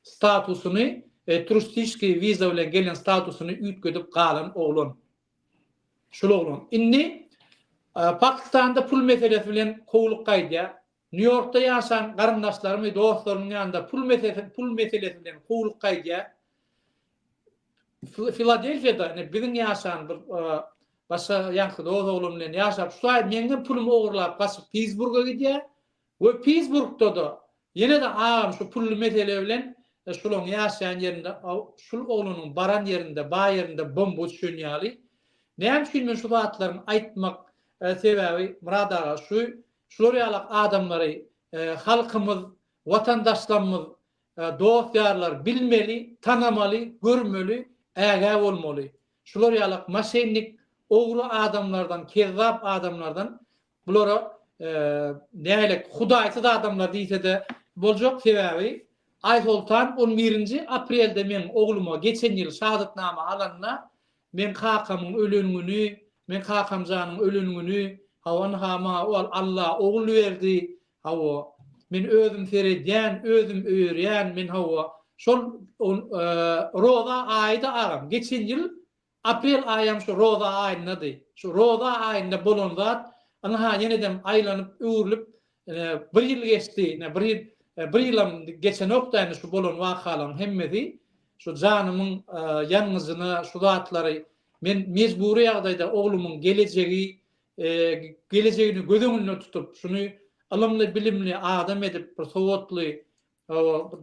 statusyny turistiki viza bilen gelen statusyny ütgedip galan oglan. Şol oglan. Inni Pakistan'da pul meselesi bilen kowluk gaýdýar. New York'ta ýaşan garyndaşlarym we dostlarymyň ýanynda pul meselesi bilen kowluk gaýdýar. Filadelfiýada biziň ýaşan bir başga ýanky dost oglum bilen ýaşap şu aý meňden pulumy ogurlap gaçyp Pittsburgh'a gidýär. We Pittsburgh'da da ýene de agam şu pul mesele bilen şolaň ýaşaýan ýerinde şul oglanyň baran ýerinde, ba ýerinde bomba düşýän ýaly. Näme üçin men şu zatlaryny aýtmak sebäbi Murad aga şular ýalak adamlary halkymyz, watandaşlarymyz, dost ýarlar bilmeli, tanamaly, görmeli, ägä bolmaly. Şular ýalak maşennik, ogru adamlardan, kezzap adamlardan bulara nälik hudaýsyz adamlar diýse-de boljak sebäbi Aysoltan 11 aprelde men ogluma geçen ýyl şahadatnama alanyna men kakamyň ölüngüni, men kakamjanyň ölüngüni, hawan hama ol Allah ogul berdi. Hawa men özüm seredýän, özüm öýrýän, men hawa şol roza aýda agam. Geçen ýyl aprel aýam şu roza aýyndy. Şu roza aýynda bolan zat ana ýenedem aýlanyp öwrülip bir ýyl geçdi. Bir ýylam geçen okdaýny şu bolan wakalaryň hemmesi şu janymyň ýalňyzyna şu zatlary men mezburi ýagdaýda oglumyň gelejegini gözüňde tutup şunu alymly bilimli adam edip bir sowatly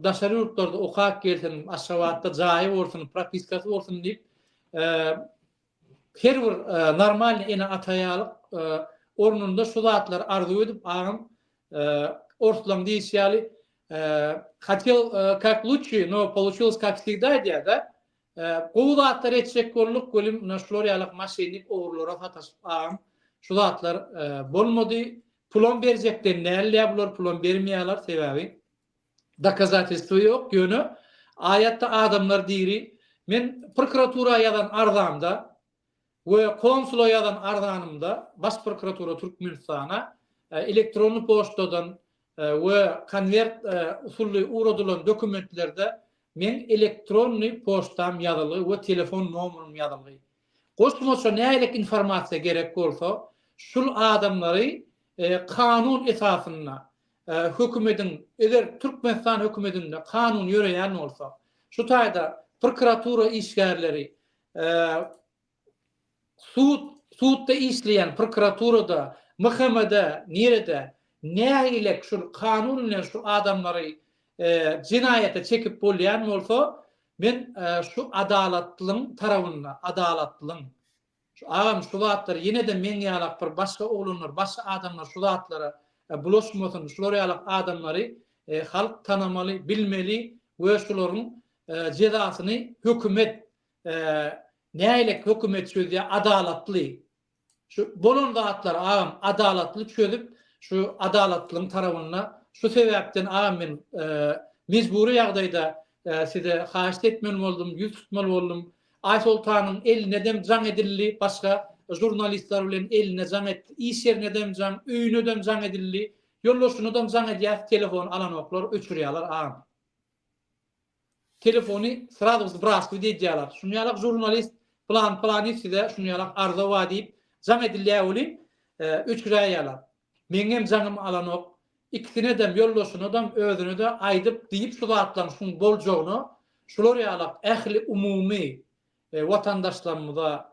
daşary ýurtlarda okap gelsin, aşawatda jaýy bolsun, propiskasy bolsun diýip her bir normal ene ataýalyk ornunda şu zatlar arzu edip agam ortadan diýýäli хотел как лучше, но получилось как всегда diýär-de. Bu zatlar etjek bolluk gölim naşlar ýalyk maşennik ogurlara fataşyp agam şu zatlar bolmady. Pulon berjekler näle bular pulon bermeýärler sebäbi dokazatelstwo ýok ýöne aýatda adamlar diýri men prokuratura ýadan arzamda we konsulo ýadan arzanymda baş prokuratura Türkmenistana elektronly poçtadan we konvert usully uradylan dokumentlerde men elektronly poçtam ýazyly we telefon nomerym ýazyly. Goşmaça nälik informasiýa gerek bolsa şul adamlary kanun esasynda hökümetiň eger Türkmenistan hökümetinde kanun ýöreýän bolsa şu taýda prokuratura işgärleri suudda işleyen prokuraturada mahkemede nerede nähilek şu kanun bilen şu adamlary cinayete çekip bolýan bolsa men şu adalatlyň tarabyna adalatlyň şu agam şu zatlar ýene de men ýalak bir başga oglanlar başga adamlar şu zatlara bulaşmasyn şular ýalak adamlary halk tanamaly bilmeli we şularyň cezasyny hökümet nähilek hökümet çözýär adalatly şu bolan zatlar agam adalatly çözüp şu adalatlyň tarabyna şu sebäpden agam men mezburi ýagdaýda size haşt etmeli boldum, ýüz tutmaly boldum. Aysoltanyň eline dem jaň edildi, başga jurnalistler bilen eline jaň etdi, iş ýerine dem jaň, öýüne dem jaň edildi, ýollaşyna dem jaň edýär, telefon alan oklar öçürýärler agam. Telefony sırada zbrastwy diýýärler. Şunu ýalak jurnalist plan etse şunu ýalak arza wa diýip jaň edilýär uly öçürýärler. Meňem jaňym alan ok, ikisine dem ýollaşyna dem özüne de aýdyp diýip şu zatlaryň şunu boljagyny şular ýalak ähli umumy watandaşlarymyza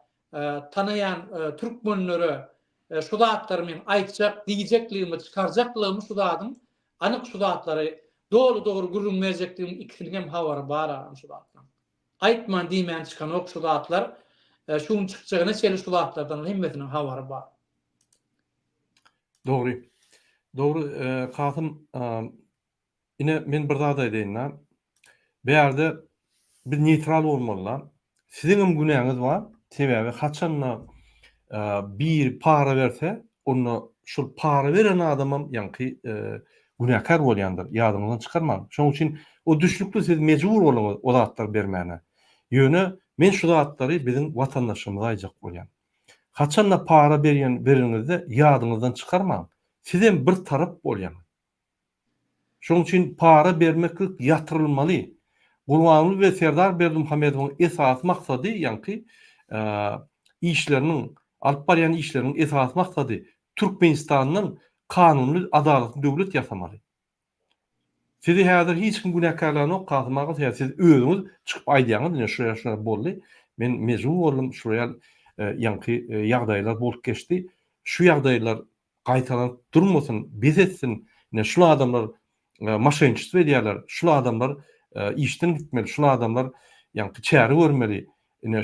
tanayan türkmenlere şu zatlary men aýtjak, diýjekligimi, çykarjaklygymı şu zadyň anyk şu zatlary dogry görünmejekligim ikisiniň hem habary bar şu zatdan. Aýtman diýmän çykan ok şu zatlar şuň çykjagyna şeýle şu zatlardan hemmesiniň habary bar. Doğru. Kasım yine men bir zat aýdyn. Bu ýerde bir neutral bolmalylar. Siziň hem günäňiz bar. Sebäbi haçanla bir para berse, onu şol para beren adamam ýanky günäkar bolýandyr. Ýadyňyzdan çykarmaň. Şoň üçin o düşlükde siz mejbur bolaňyz o zatlar bermäne. Ýöne men şu zatlary biziň watandaşymyza aýjak bolýan. Haçanla para beriňizde ýadyňyzdan çykarmaň. Sizin bir taraf bolýan. Şoň üçin para bermek ýatyrylmaly. Gurbanly we Serdar Berdimuhammedowyň esas maksady ýanky işleriniň alyp barýan işleriniň esas maksady Türkmenistanyň kanunly adalatly döwlet ýasamaly. Sizi häzir hiç kim günäkarlaryny okmagy siz özüňiz çykyp aýdýaňyz, şuraya boldy. Men mezun boldum, şuraya ýanky ýagdaýlar bolup geçdi. Şu ýagdaýlar gaýtalan durmasyn, bezetsin. Şu adamlar maşençilik edýärler, şu adamlar işden gitmeli, şu adamlar ýanky çäri görmeli. Ine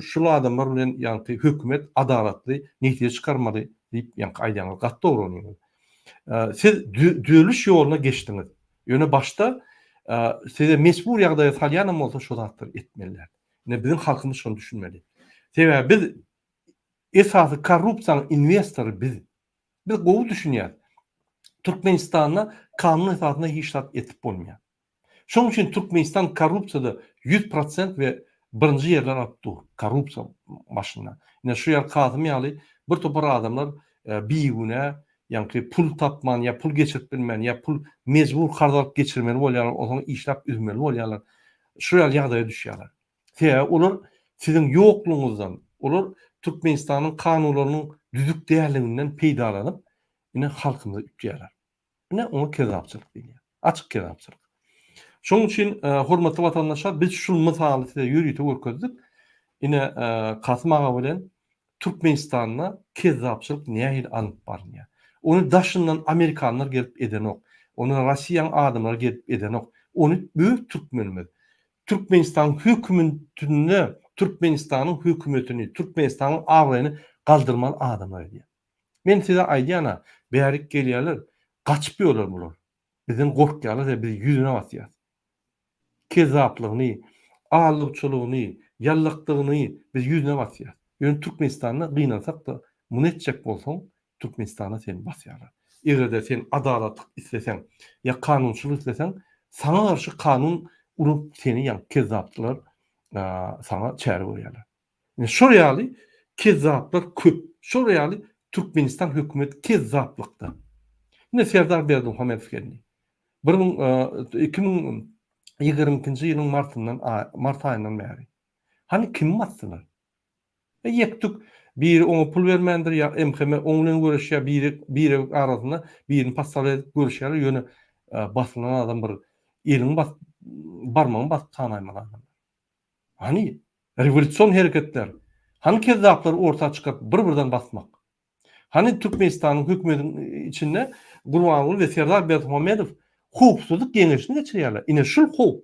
şu adamlar bilen ýa-ni hökümet adalatly netije çykarmaly diýip ýa-ni aýdýan gat dogrunyň. Siz düýlüş ýoluna geçdiňiz. Ýöne başda size mecbur ýagdaýa salýanam bolsa şu zatlar etmeliler. Ine bizim halkymyz şonu düşünmeli. Sebäbi biz esasy korrupsiýanyň investory biz. Biz gowy düşünýär. Türkmenistana kanun esasyna hiçlat etip bolmaýar. Şoň üçin Türkmenistan korrupsiýada 100% we birinji ýerler alypdyr. Korrupsiýa başyna. Ine şu ýer Kazym ýaly bir topar adamlar biýgüne ýa-ni pul tapman ýa pul geçirip bilmän ýa pul mecbur hardalyp geçirmeli bolýarlar, oňa işlap üzmeli bolýarlar. Şu ýer ýagdaýa düşýärler. Olar sizin ýoklugyňyzdan, olar Türkmenistanyň kanunlarynyň düzük däliginden peýdalanyp, ine halkymyzy ütýärler. Ine onu kezapçylyk diýilýär. Açyk kezapçylyk. Şoň üçin hormatly watandaşlar, biz şu mysaly size ýürüýte görkezdik. Ine Kasym aga bilen Türkmenistanyna kezapçylyk nähil anyp barýar. Onu daşyndan Amerikanlar gelip edenok. Onu Russiýanyň adamlar gelip edenok. Onu büyük Türkmenimiz. Türkmenistan hökümetini, Türkmenistanyň hökümetini, Türkmenistanyň awraýyny galdyrman adamlar diýär. Men size aýdýana, bärik gelýärler, gaçyp ýollar bular. Bizden gorkýarlar we biz ýüzüne basýar. Kezaplygyny, ağalypçylygyny, ýallakdygyny biz ýüzüne basýar. Ýöne Türkmenistanyna gynansak da muny etjek bolsaň, Türkmenistana sen basýarlar. Egerde sen adalatlyk isleseň, ýa kanunçylyk isleseň, sana garşy kanun urup seni ýa kezaplar sana çäre bolýarlar. Şu ýaly kezaplar köp. Şu ýaly Türkmenistan hökümet kezaplykda. Ine Serdar Berdimuhamedow geldi. 2022-nji ýylyň mart aýyndan bäri. Hani kim batdylar? Ýekdik bir oňa pul bermendir ýa MHM oňlan görüşýär, biri arasynda birini passale görüşýär, ýöne basylan adam bir elini barmagyny basyp tanaýmaly. Hani revolüsiýon hereketler, hani kezaplar ortağa çykyp bir-birden basmak. Hani Türkmenistanyň hökümetiniň içinde Gurbanguly we Serdar Berdimuhamedow hukuksyzlyk geňeşini geçirýärler. Ine şu hukuk,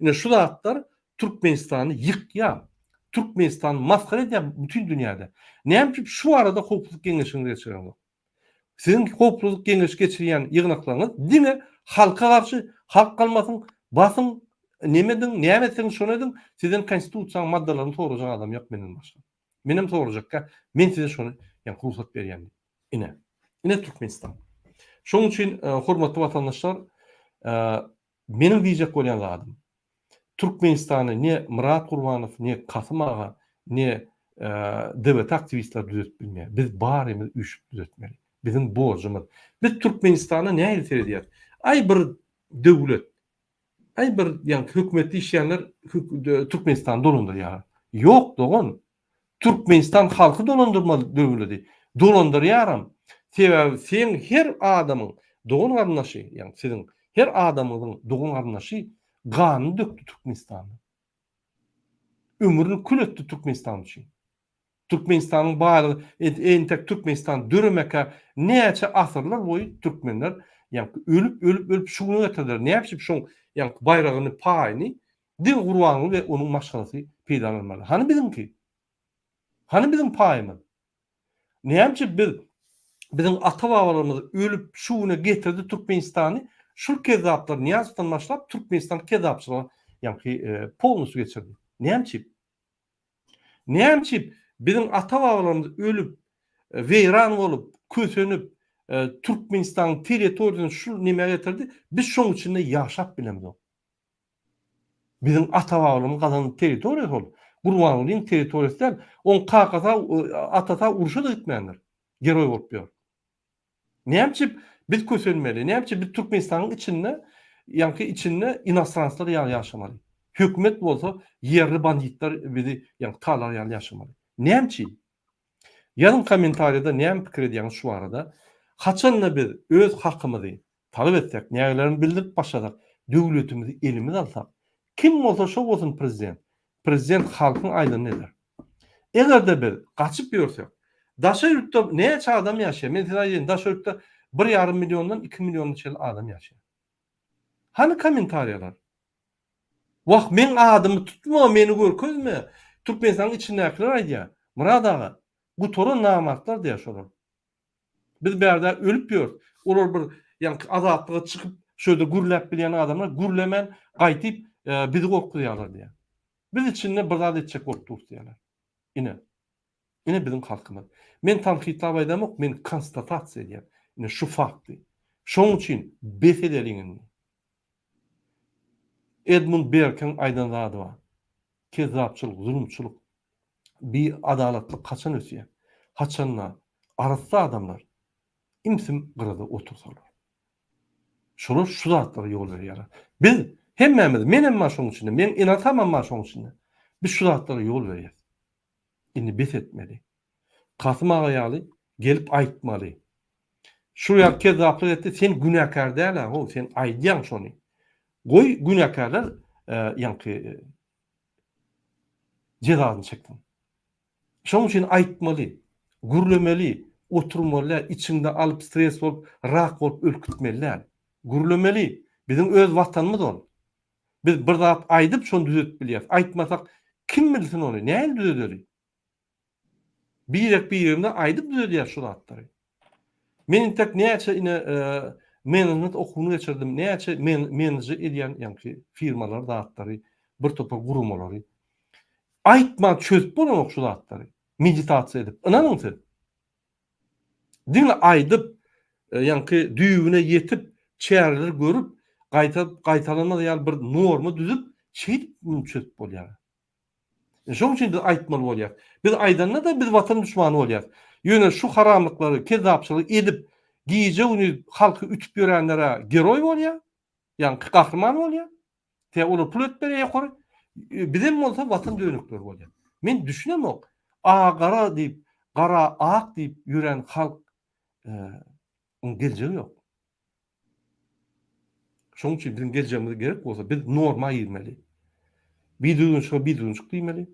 ine şu zatlar Türkmenistany ýykýar. Türkmenistan maskara edýär bütün dünýäde. Näme şu arada hukuksyzlyk geňeşini geçirýär? Sizin hukuksyzlyk geňeşi geçirýän ýygnaklaryňyz diňe halka garşy halk kalmasyn, basyn näme etseň şonu edin, sizin konstitusiýanyň maddalaryny sorajak adam ýok menden başga. Menem sorajakka, men size şonu ýa ruhsat berýän. Ine Türkmenistan. Şoň üçin hormatly watandaşlar, menim diýjek bolýan zadym. Türkmenistany ne Murat Gurbanow, ne Kasym aga, ne dewlet aktivistler düzelt bilmeýär. Biz barymyz üçüp düzeltmeli. Bizim borjumyz. Biz Türkmenistana näme edýär? Ay bir döwlet, ay bir ýa hökümetli işleyenler Türkmenistan dolandırýar. Yok dogon. Türkmenistan halkı dolandırma döwleti. Dolandırýaram. Sebäbi sen her adamyň dogon garnaşy, ýa sizin her adamyň dogon garnaşy gany döktü Türkmenistany. Ömrüni kül etdi Türkmenistan üçin. Türkmenistanyň baýlygy entek Türkmenistan döremeke näçe asyrlar boýy türkmenler ýa ölüp şu güne getirdiler. Näçe şoň ýa bayragyny paýyny din Gurbanguly we onuň maşgalysy peýdalanmaly. Hani bizimki? Hani bizim paýymyz? Näçe bizim ata-babalarymyz ölüp şu güne getirdi Türkmenistany. Şu kezaplar Niyazovdan başlap Türkmenistan kezapçylygyna ýa polnusy geçirdi. Näçe bizim ata-babalarymyz ölüp weýran bolup, kösenip Türkmenistan territoriýasyny şu nime getirdi. Biz şoň içinde ýaşap bilemiz. Bizim ata-babalarymyz gazan territoriýa bol. Gurbangulyň territoriýasy on kakata atata uruşa da gitmeýändir. Geroy bolup ýör. Näçe biz kösenmeli, näçe biz Türkmenistanyň içinde içinde inostranslar ýaşamaly. Hökümet bolsa yerli banditler bizi talar ýaşamaly. Näçe? Ýalyn kommentariýada näme pikir edýäňiz şu arada? Haçanda biz öz hakymyzy talap etsek, nägelerini bildirip başlasak, döwletimizi elimize alsak, kim bolsa şo bolsun prezident. Prezident halkyň aýdyny eder. Egerde biz gaçyp ýörsek, Daşaýurtda näçe adam ýaşaýar? Men size aýdym, Daşaýurtda 1,5 milyondan 2 milyon çel adam ýaşaýar. Hani kommentariýalar? Waq men adamy tutma, meni görkezme. Türkmenistan'ın içindekiler aýdýar. Murad ağa, bu toru namatlar diýýär. Biz berde ölüp ýör. Olar bir ýani azatlyga çykyp şöyle gürläp bilýän adamlar gürlemen gaýtyp bizi gorkutýarlar diýär. Biz içinde bir zat etjek gorkutýar diýerler. Ine bizim halkymyz. Men tanqidlap aýdamok, men konstatasiýa edýär. Ine şu fakty. Şoň üçin besedeliňiz. Edmund Burke'ň aýdan zady bar. Kezzapçylyk, zulümçilik, bir adalatlyk kaçan ösýär. Haçanla arasy adamlar imsim gyrada otursalar. Şolar şu zatlara ýol berýär. Biz hemmemiz, men hem şoň içinde, men inatamam şoň içinde. Biz şu zatlara ýol berýär. Indi bet etmeli. Kasım agaýaly gelip aýtmaly. Şu ýa kezzaplyk etdi, sen günäkär däl, o sen aýdýan şonu. Goý günäkärler ýanky cezasyny çekdim. Şoň üçin aýtmaly, gürlemeli, oturmaly, içinde alıp stres bolup, rak bolup ölkütmeliler. Gürlemeli. Bizim öz watanymyz ol. Biz bir zat aýdyp şonu düzet bilýäs. Aýtmasak kim bilsin onu? Näme düzedeli? Bir ýerinde aýdyp düzedýär şu zatlary. Men tek näçe ine management okuwyny geçirdim. Näçe menajer edýän ýanky firmalar zatlary, bir topa gurumlary. Aýtma çözüp bolan şu zatlary. Meditasiýa edip, inanyň siz. Diňle aýdyp ýanky düýüne ýetip, çäreler görüp, gaýtalanma ýaly bir norma düzüp, çözüp bolýar. Şoň üçin biz aýtmaly bolýar. Biz aýdanda da biz watan düşmany bolýar. Ýöne şu haramlyklary, kezzapçylyk edip, giýje uny halky ütüp ýörenlere geroy bolýar. Ýani gahrman bolýar. Te olar pul etberýär ýokary. Bizim bolsa watan dönükler bolýar. Men düşünemok. Agara diýip, gara ak diýip ýören halk onun geljegi ýok. Şoň üçin bizim geljegimiz gerek bolsa biz norma aýyrmaly. Bidürünçe bidürünçlik diýmeli.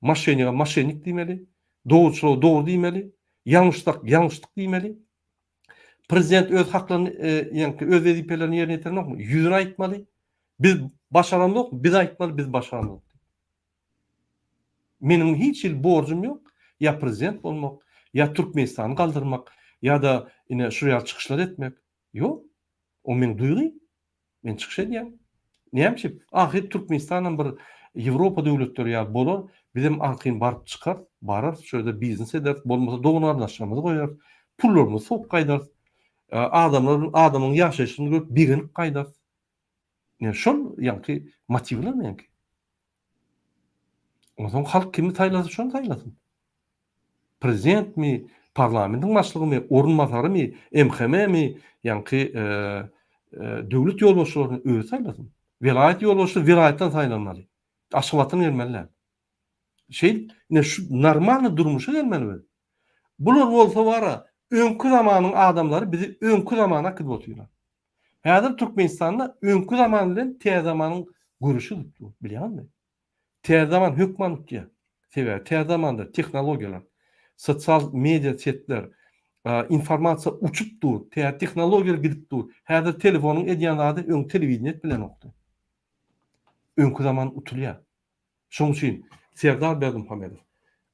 Maşenyga maşenlik diýmeli. Dogruçylyga dogru diýmeli. Ýalňyşlyk diýmeli. Prezident öz haklaryny ýani öz wezipelerini ýerine ýetirmekmi? Ýüzüne aýtmaly. Biz başarandyk, biz aýtmaly, biz başarandyk. Menim hiç il borcum ýok. Ya prezident bolmak, ya Türkmenistany galdyrmak, ya da ine şuraya çykyşlar etmek. Ýok. O men duýgy. Men çykyş edýän. Näme? Ahir Türkmenistandan bir Ýewropa döwletleri ýa bolar, bizim arkyň barıp çykar, barar, şöyle biznes eder, bolmasa dogunarlaşmamyzy goýar, pullarymyzy sok gaýdar. Adamyň ýaşaşyny görüp birin gaýdar. Ne şol ýanky motivler menki. Oňa halk kimi taýlasa şonu taýlasyn. Prezident mi, parlamentiň başlygy mı, orunmasary mı, MHM mi, ýanky döwlet ýolbaşçylaryny özü taýlasyn. Vilayet ýolbaşçy vilayetden taýlanmaly. Aşgabatyny bermeliler. Ne şu normal durmuşa gelmeli. Bular bolsa bara öňkü zamanyň adamlary bizi öňkü zamana kidip oturýar. Häzir Türkmenistanda öňkü zaman bilen täze zamanyň görüşi tutdy, bilýärmi? Täze zaman hökman tutýar. Sebäbi täze zamanda tehnologiýalar, sosial media setler, informasiýa uçup dur, täze tehnologiýalar gidip dur. Häzir telefonyň edýän zady öň telewizion bilen okdy. Öňkü zaman utulýar. Şoň üçin Serdar Berdimuhamedow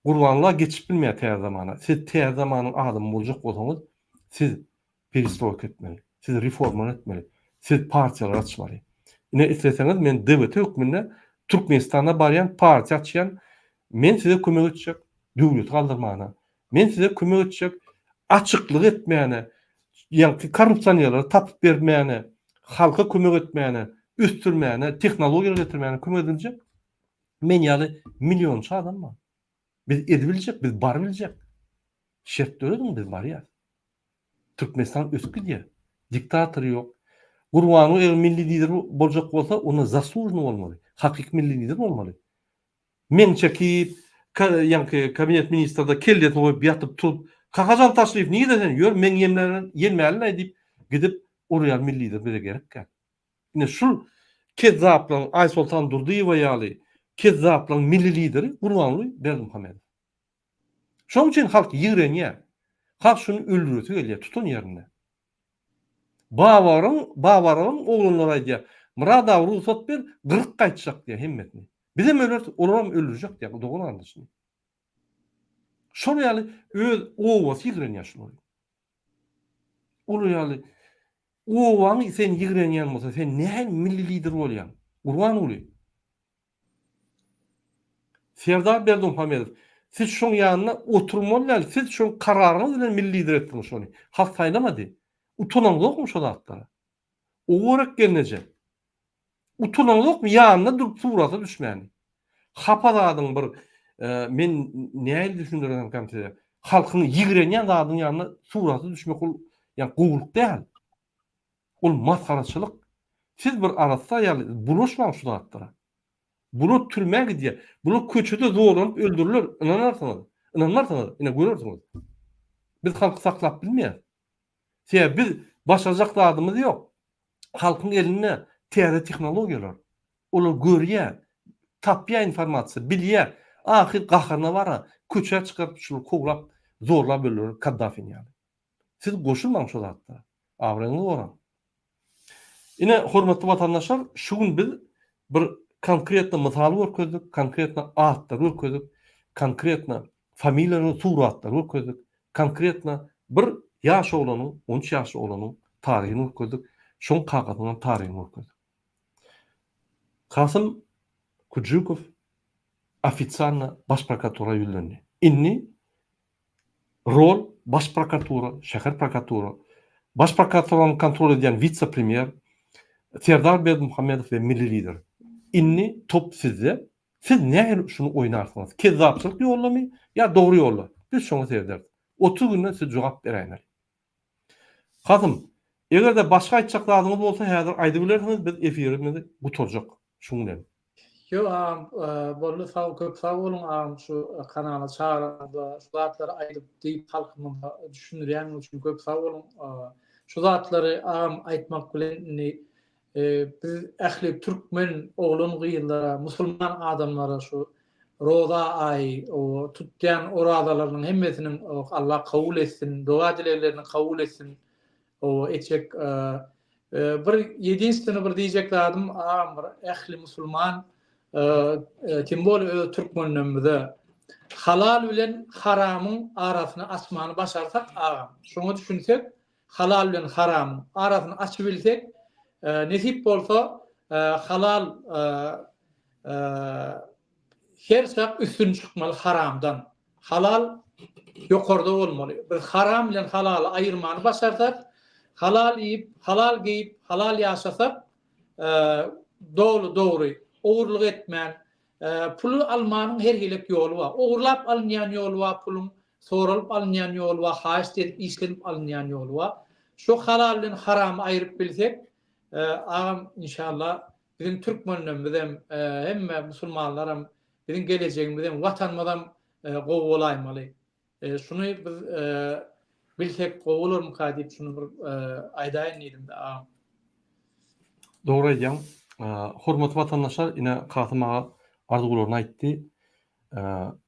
gurbanlyğa geçip bilmeýär täze zamana. Siz täze zamanyň adamy boljak bolsaňyz, siz perestroika etmeli, siz reforma etmeli, siz partiýalar açmaly. Ine isleseňiz men DWT hökmünde Türkmenistanda barýan partiýa açýan, men size kömek etjek, döwlet galdyrmana. Men size kömek etjek, açyklyk etmeýäne, ýani korrupsiýonýarlara tapyp bermeýäne, halka kömek etmeýäne, üstürmeýäne, tehnologiýa getirmeýäne kömek edinjek. Men ýaly milyonça adam bar. Biz edibiljek, biz bar biljek. Şert döredin biz barýar. Türkmenistan ösüp gidýär. Diktator ýok. Gurbanyň eger milli lider boljak bolsa, ona zaslужny bolmaly. Hakyky milli lider bolmaly. Men çekip ýanky kabinet ministrda kelýet goýup ýatyp turup, "Kakajan taşryf niýe sen ýör, men ýelmäli" diýip gidip oraya milli lider bere gerek. Ine şu kezzaplyň Aýsultan Durdyýewa ýaly kezzaplyň milli lideri Gurbanly Berdimuhamedow. Şoň üçin halk ýigrenýär. Halk şunu öldürýär, gelýär, tutun ýerine. Babaryň oglanlary aýdýar, "Murad ağa ruhsat ber, 40 gaýtjak" diýär hemmetini. Bizim olam öldürecek diye doğru anlaşılıyor. Şol ýaly öz owaty ýigren ýaşlar. Ol ýaly owaň sen ýigren ýan bolsa sen nähä milli lider bolýan? Urban uly. Serdar Berdimuhamedow siz şoň ýanyna oturmaly, siz şoň kararyňyz bilen milli lider etdiňiz şonu. Halk saýlamady. Utananlyk şo zatlara. O gerek gelneje. Utananlyk ýanyna durup surata düşmäni. Hapadadyň bir men näme düşündirýän kämse halkyny ýigrenýän zadyň ýanyna suraty düşmek ol ýa gowluk däl. Ol maskaraçylyk. Siz bir arasda ýaly buluşmaň şu zatlara. Bunu türmäge diýe. Bunu köçede zorlanyp öldüriler. Inanarsyňyz, ine görersiňiz. Biz halky saklap bilmeýär. Sebäbi biz başarjak zadymyz ýok. Halkyň eline täze tehnologiýalar. Olar görýär, tapýar informasiýa, bilýär. Ahir gaharyna bara köçe çykyp şunu kowlap, zorlap öldürer Kaddafiň ýaly. Siz goşulmaň şu zatlara. Awraňyz bolan. Ine hormatly watandaşlar, şu gün biz bir konkretny mysal görkezdik, konkretny atlar görkezdik, konkretny familiýalaryň suratlary görkezdik, konkretny bir ýaş oglanyň, 13 ýaşly oglanyň taryhyny görkezdik, şoň kagazynyň taryhyny görkezdik. Kasım Kudjukow ofitsialna baş prokuratura ýüzlendi. Inni rol baş prokuratura, şäher prokuratura, baş prokuraturalyň kontrol edýän vitse-premier Serdar Berdimuhamedow we milli lider. Inni top sizde. Siz näme şunu oýnarsyňyz? Kezzapçylyk ýollamy ýa dogry ýolla? Biz şoňa sebäp 30 günden siz jogap beräňler. Kasım, egerde başga aýtjak-laryňyz bolsa häzir aýdyp bilersiňiz, biz efirimizi guturjak. Şuňdan. Yo, bolly köp sag bolun şu kanala çağıranda şu zatlary aýdyp diýip halkymyza düşündirýän üçin köp sag bolun. Şu zatlary aýtmak bilen biz ähli türkmen oglan gyýyllara, musulman adamlara şu roza ay o tutýan orazalarynyň hemmesini Allah kabul etsin, doga dileýlerini kabul etsin. O etjek bir ýedinçini bir diýjek adam bir ähli musulman kim bol türkmenlemizde halal bilen haramyň arasyny açmany başarsak şoňa düşünsek halal bilen haramyň arasyny açyp bilsek nesip bolsa halal her sak üstün çykmaly haramdan. Halal ýokarda bolmaly. Biz haram bilen halaly aýyrmany başarsak, halal ýyp, halal giyip, halal ýaşasak, dogry, ogurlyk etmän, pul almanyň her hilek ýoly bar. Ogurlap alynýan ýoly bar, pulun soralyp alynýan ýoly bar, haýyş edip işlenip alynýan ýoly bar. Şu halal bilen haramy aýryp bilsek, inşallah bizim türkmenlerimizden hemme musulmanlaram bizim geleceğimizden watanmazdan gowulaýmaly. Şunu biz bilsek gowulurmy kadip şunu bir aýdaýyn diýdim de. Dogry aýdýan. Hormatly watandaşlar, ine Kasym aga arzuwlaryny aýtdy.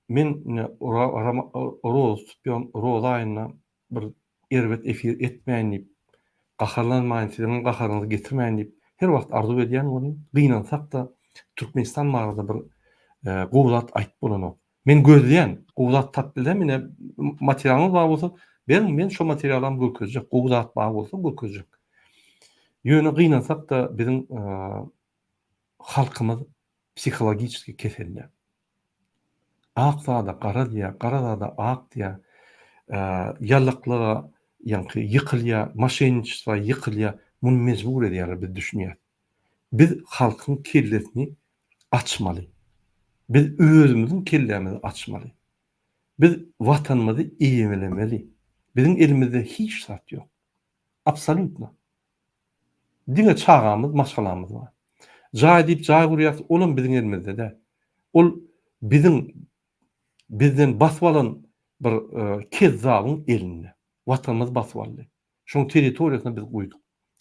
Men roza aýyna bir erbet efir etmeýän diýip, gaharlanmaýyn, siziň gaharyňyzy getirmeýän diýip her wagt arzu edýän bolýan. Gynansak da Türkmenistan barada bir gowlat aýtyp bolanok. Men gözleýän gowlat tap bilem, ine materialyny bar bolsa, men şo materialyny görkezjek, gowlat bar bolsa görkezjek. Ýöne gynansak da biziň halkymyz psihologически keseldi. Aqsada qara diýär, qarada aq diýär. Ýallyklyga ýa-ni ýykylýar, maşençilikga ýykylýar, muny mejbur edýärler biz düşünýär. Biz halkyň kellesini açmaly. Biz özümiziň kellämizi açmaly. Biz watanymyzy iýemlemeli. Biziň elimizde hiç sat ýok. Absolutna. Diňe çağamyz, maşgalamyz bar. Jaý diýip jaý gurýar, olam biziň elimizde de. Ol bizden basып alan bir kezzabyň elinde. Watanymyz basып aldy. Şoň territoriýasyna biz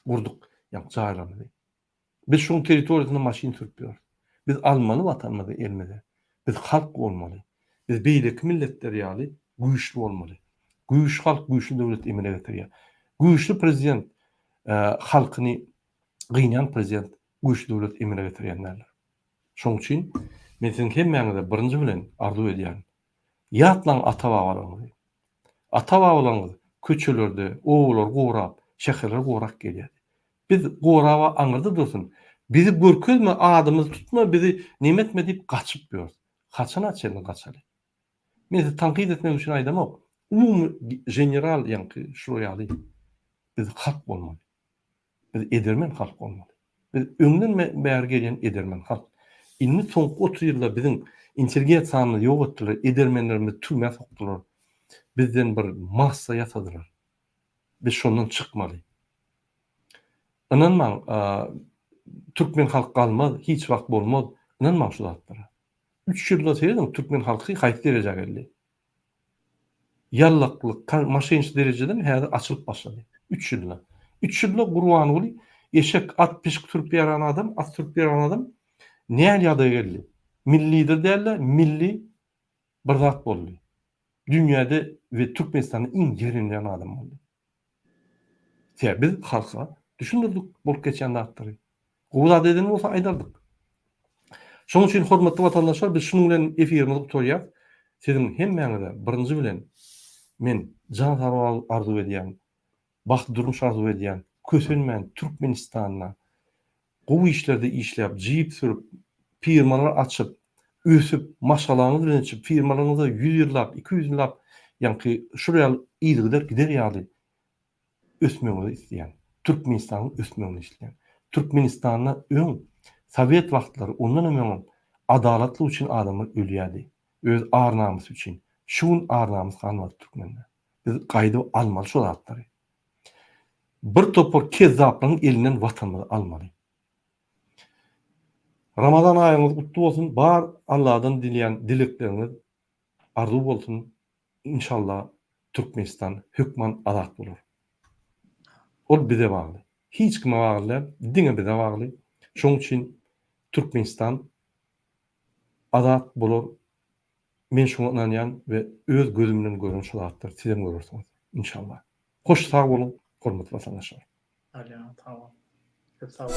gurduk, ýa-ni jaýlanyny. Biz şoň territoriýasyna maşyn sürüp biz almaly watanymyzy elmede. Biz halk bolmaly. Biz beýleki milletler ýaly güýçli bolmaly. Güýçli halk, güýçli döwlet emine getirýär. Güýçli prezident halkyny gynyan prezident, güýçli döwlet emine getirýänler. Şoň üçin Men siziň hemmäňize birinji bilen arzu edýän. Ýatlaň ata-babalaryňyzy. Ata-babalaryňyz köçelerde oğlar gowrap, şäherler gowrak gelýär. Biz gowraba aňyrda dursun. Bizi görkezme, adymyzy tutma, bizi nimetme diýip gaçyp ýör. Haçan açyny gaçaly. Men sizi tanqid etmek üçin aýdamok. General ýanky şuraya ýaly. Biz halk bolmaly. Biz edermen halk bolmaly. Biz öňden bäri gelýän edermen halk. Inni soňky 30 ýylda biziň intelligent sanyny ýok etdiler, edermenlerimiz türmäge sokdular. Bizden bir massa ýasadylar. Biz şondan çykmaly. Inanmaň, türkmen halk galmaz, hiç wagt bolmaz. Inanmaň şu zatlara. 3 ýylda seýdim türkmen halky haýsy derejä geldi. Yallaklyk, maşynçy derejeden häzir açylyp başlady. 3 ýylda. 3 ýylda Gurban Uly eşek at pişik türk ýaran adam, at türk ýaran adam näme ýada geldi? Millidir derler, milli bir zat boldy. Dünýäde we Türkmenistanyň iň ýerinlen adam boldy. Biz halka düşündirdik bolup geçen zatlary. Gowda dediň bolsa aýdardyk. Şonuň üçin hormatly watandaşlar, biz şunuň bilen efirimizi tutýar. Siziň hemmäňize birinji bilen men jan sagaw arzu edýän, baxt durmuş arzu edýän, kösenmän Türkmenistanyna gowy işlerde işläp, jyp sürüp, firmalar açyp, ösüp, maşalaryňyzy bilen çyp, firmalaryňyza 100 ýyllap, 200 ýyllap, ýanky şuraya ýylygylar gider ýaly. Ösmeňizi isleýän, Türkmenistanyň ösmeňini isleýän. Türkmenistanyna öň Sovet wagtlary ondan öňe adalatly üçin adamlar ölýärdi. Öz arnamysy üçin. Şuň arnamys kalmady türkmenler. Biz gaýdy almaly şu zatlary. Bir topor kezzaplyň elinden watanymyzy almaly. Ramazan aýyňyz gutly bolsun. Bar Allahdan dileýän dilekleriniz arzu bolsun. İnşallah Türkmenistan hökman azat bolar. Ol bize bagly. Hiç kime bagly, diňe bize bagly. Şoň üçin Türkmenistan azat bolar. Men şoňa inanýan we öz gözüm bilen görýän şu zatlar sizem görürsiňiz inşallah. Hoş sag bolun, hormatly watandaşlar. Tamam. Çok sağ olun.